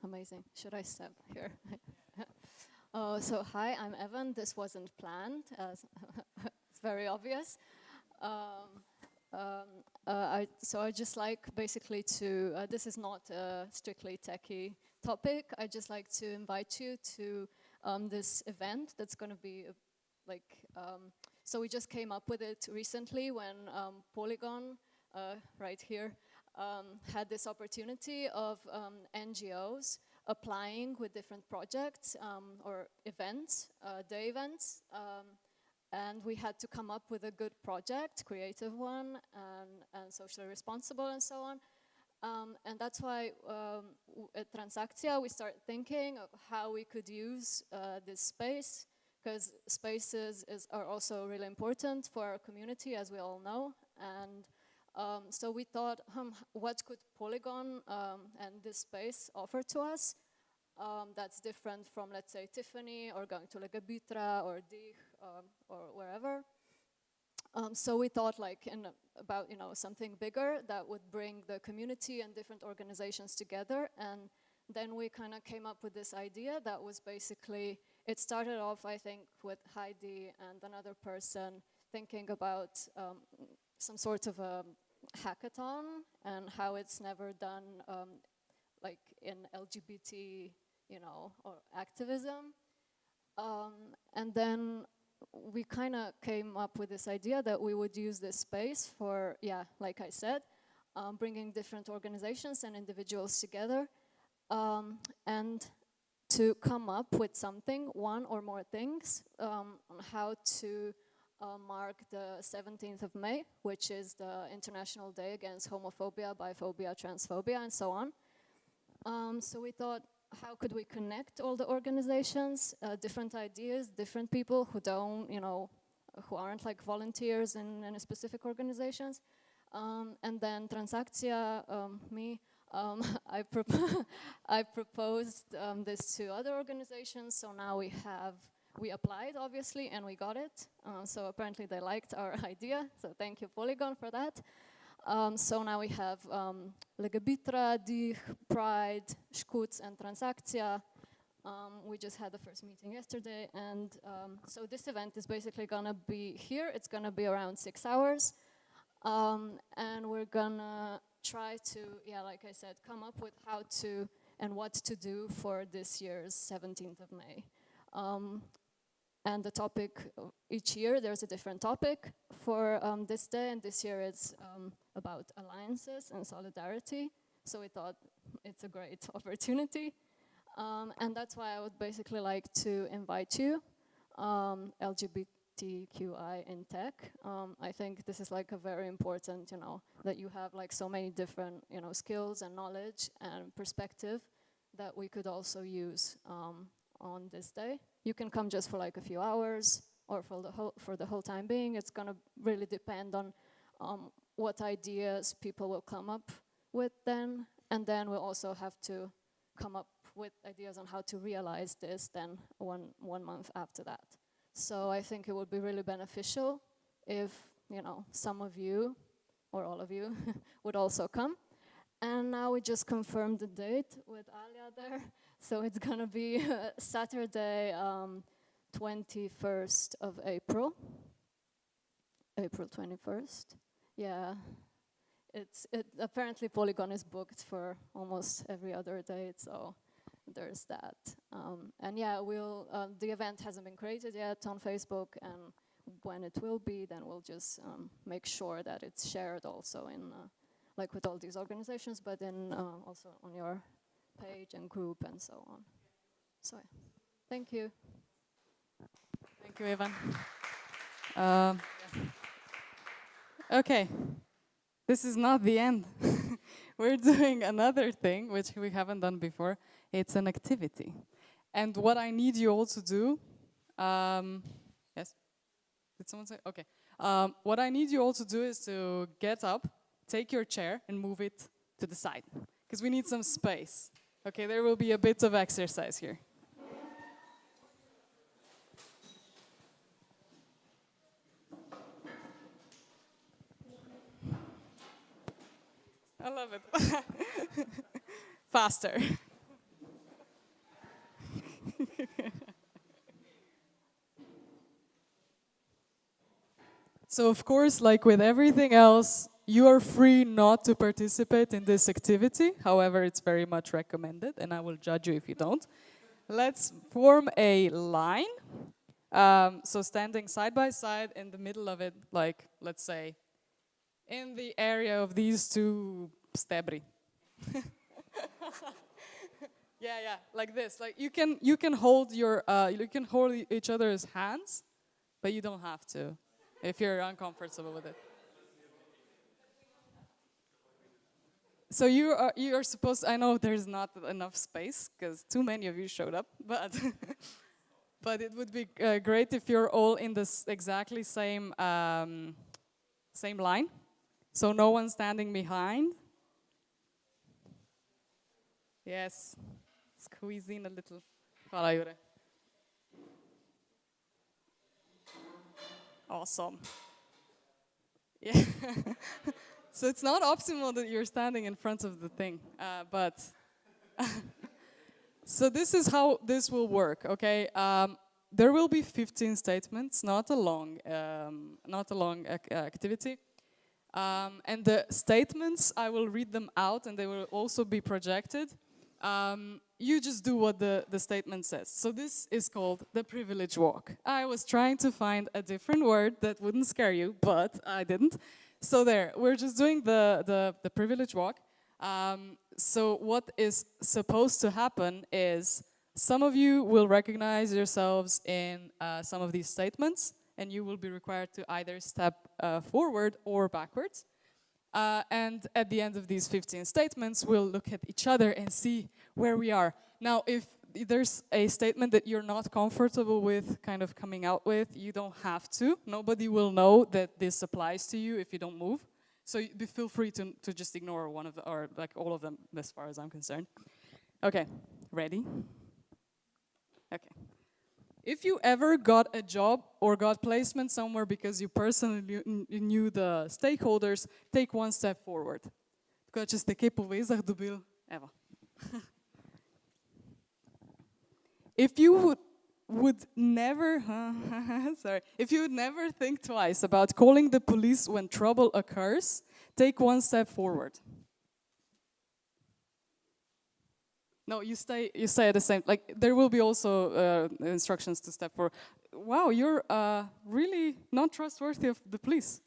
Amazing. Should I step here? So hi, I'm Evan. This wasn't planned. It's very obvious. So I just like basically to, this is not a strictly techie topic. I just like to invite you to this event that's going to be so we just came up with it recently when Polygon, right here, had this opportunity of NGOs applying with different projects or events, day events, and we had to come up with a good project, creative one, and socially responsible, and so on. And that's why at TransAkcija we started thinking of how we could use this space, because spaces are also really important for our community, as we all know. And so we thought, what could Polygon and this space offer to us that's different from, let's say, Tiffany, or going to like a Bitra or Dich or wherever. So we thought like about something bigger that would bring the community and different organizations together. And then we kind of came up with this idea that was basically, it started off, I think, with Heidi and another person thinking about some sort of a hackathon and how it's never done like in LGBT, you know, or activism. And then we kind of came up with this idea that we would use this space for, yeah, like I said, bringing different organizations and individuals together and to come up with something, one or more things, on how to mark the 17th of May, which is the International Day Against Homophobia, Biphobia, Transphobia, and so on. So we thought, how could we connect all the organizations, different ideas, different people who don't, you know, who aren't like volunteers in any specific organizations. And then TransAkcija, me, I proposed this to other organizations, so now we applied, obviously, and we got it. So apparently they liked our idea, so thank you, Polygon, for that. So now we have Legabitra, DIH, Pride, Škuc, and TransAkcija. We just had the first meeting yesterday, and so this event is basically gonna be here. It's gonna be around 6 hours, and we're gonna try to, yeah, like I said, come up with how to and what to do for this year's 17th of May. And the topic, each year there's a different topic for this day, and this year it's about alliances and solidarity. So we thought it's a great opportunity. And that's why I would basically like to invite you, LGBTQI in tech. I think this is like a very important, you know, that you have like so many different, you know, skills and knowledge and perspective that we could also use on this day. You can come just for like a few hours or for the whole time being. It's gonna really depend on what ideas people will come up with then. And then we'll also have to come up with ideas on how to realize this then one month after that. So I think it would be really beneficial if, you know, some of you or all of you would also come. And now we just confirmed the date with Alia there. So it's gonna be Saturday, 21st of April. April 21st. Yeah. Apparently Polygon is booked for almost every other date, so there's that. And yeah, the event hasn't been created yet on Facebook, and when it will be, then we'll just make sure that it's shared also in, like with all these organizations, but then also on your page and group and so on. So, thank you. Thank you, Ivan. Okay, this is not the end. We're doing another thing, which we haven't done before. It's an activity. And what I need you all to do, yes? Did someone say? Okay. What I need you all to do is to get up, take your chair and move it to the side, because we need some space. Okay, there will be a bit of exercise here. I love it. Faster. So of course, like with everything else, you are free not to participate in this activity. However, it's very much recommended, and I will judge you if you don't. Let's form a line. So standing side by side in the middle of it, like, let's say, in the area of these two stebri. Yeah, like this. Like you can hold each other's hands, but you don't have to if you're uncomfortable with it. So you are supposed. I know there's not enough space because too many of you showed up, but but it would be great if you're all in this exactly same same line. So no one standing behind. Yes. Squeeze in a little. Hvala, Jure. Awesome. Yeah. So it's not optimal that you're standing in front of the thing, but So this is how this will work, okay? There will be 15 statements, not a long activity. And the statements, I will read them out and they will also be projected. You just do what the statement says. So this is called the privilege walk. I was trying to find a different word that wouldn't scare you, but I didn't. So there, we're just doing the privilege walk. So what is supposed to happen is some of you will recognize yourselves in some of these statements, and you will be required to either step forward or backwards. And at the end of these 15 statements, we'll look at each other and see where we are. Now, if there's a statement that you're not comfortable with kind of coming out with, you don't have to. Nobody will know that this applies to you if you don't move. So feel free to just ignore one of the, or like all of them as far as I'm concerned. Okay, ready? Okay. If you ever got a job or got placement somewhere because you personally knew the stakeholders, take one step forward. Така че сте по везах добил, ево. If you would never, sorry, if you would never think twice about calling the police when trouble occurs, take one step forward. No, you stay at the same, like, there will be also instructions to step forward. Wow, you're really not trustworthy of the police.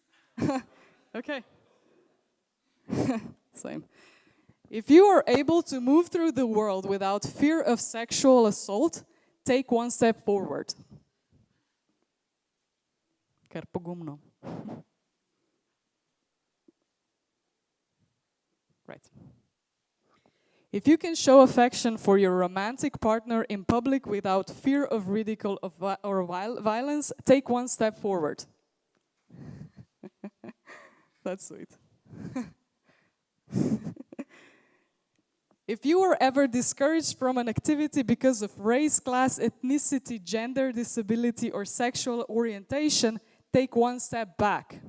Okay. Same. If you are able to move through the world without fear of sexual assault, take one step forward. Right. If you can show affection for your romantic partner in public without fear of ridicule or violence, take one step forward. That's sweet. If you were ever discouraged from an activity because of race, class, ethnicity, gender, disability, or sexual orientation, take one step back.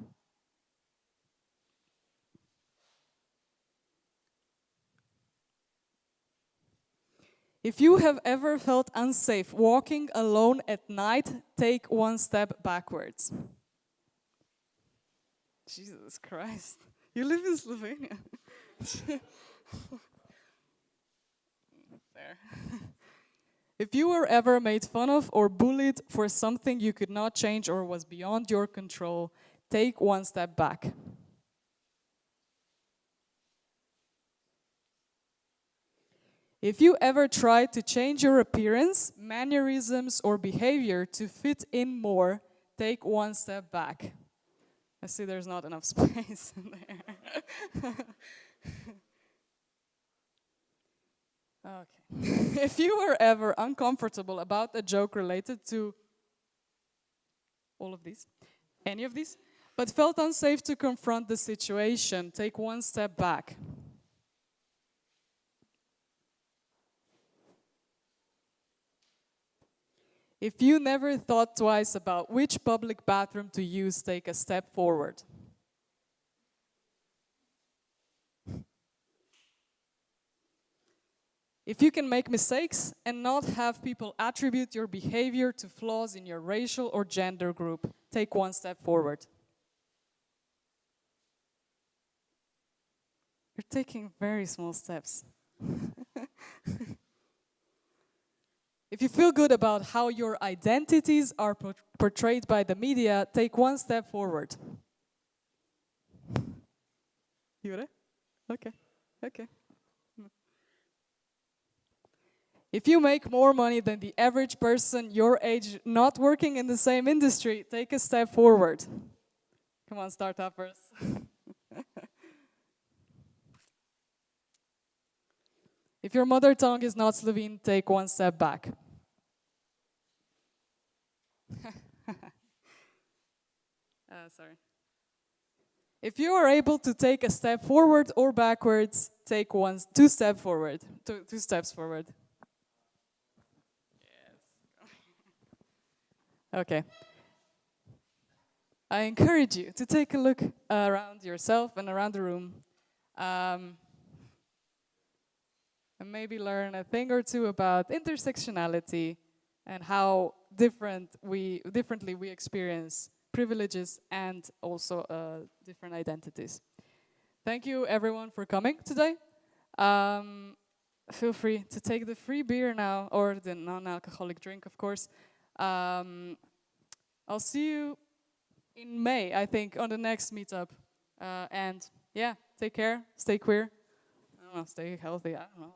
If you have ever felt unsafe walking alone at night, take one step backwards. Jesus Christ. You live in Slovenia. There. If you were ever made fun of or bullied for something you could not change or was beyond your control, take one step back. If you ever tried to change your appearance, mannerisms, or behavior to fit in more, take one step back. I see there's not enough space in there. Okay. If you were ever uncomfortable about a joke related to all of these, any of these, but felt unsafe to confront the situation, take one step back. If you never thought twice about which public bathroom to use, take a step forward. If you can make mistakes and not have people attribute your behavior to flaws in your racial or gender group, take one step forward. You're taking very small steps. If you feel good about how your identities are portrayed by the media, take one step forward. Jure? Okay. Okay. If you make more money than the average person your age not working in the same industry, take a step forward. Come on, startuppers. If your mother tongue is not Slovene, take one step back. Sorry. If you are able to take a step forward or backwards, take two steps forward. Two steps forward. Yes. Okay. I encourage you to take a look around yourself and around the room. and maybe learn a thing or two about intersectionality and how differently we experience privileges and also different identities. Thank you everyone for coming today. Feel free to take the free beer now, or the non-alcoholic drink, of course. I'll see you in May, I think, on the next meetup. And yeah, take care, stay queer. I don't know, stay healthy, I don't know.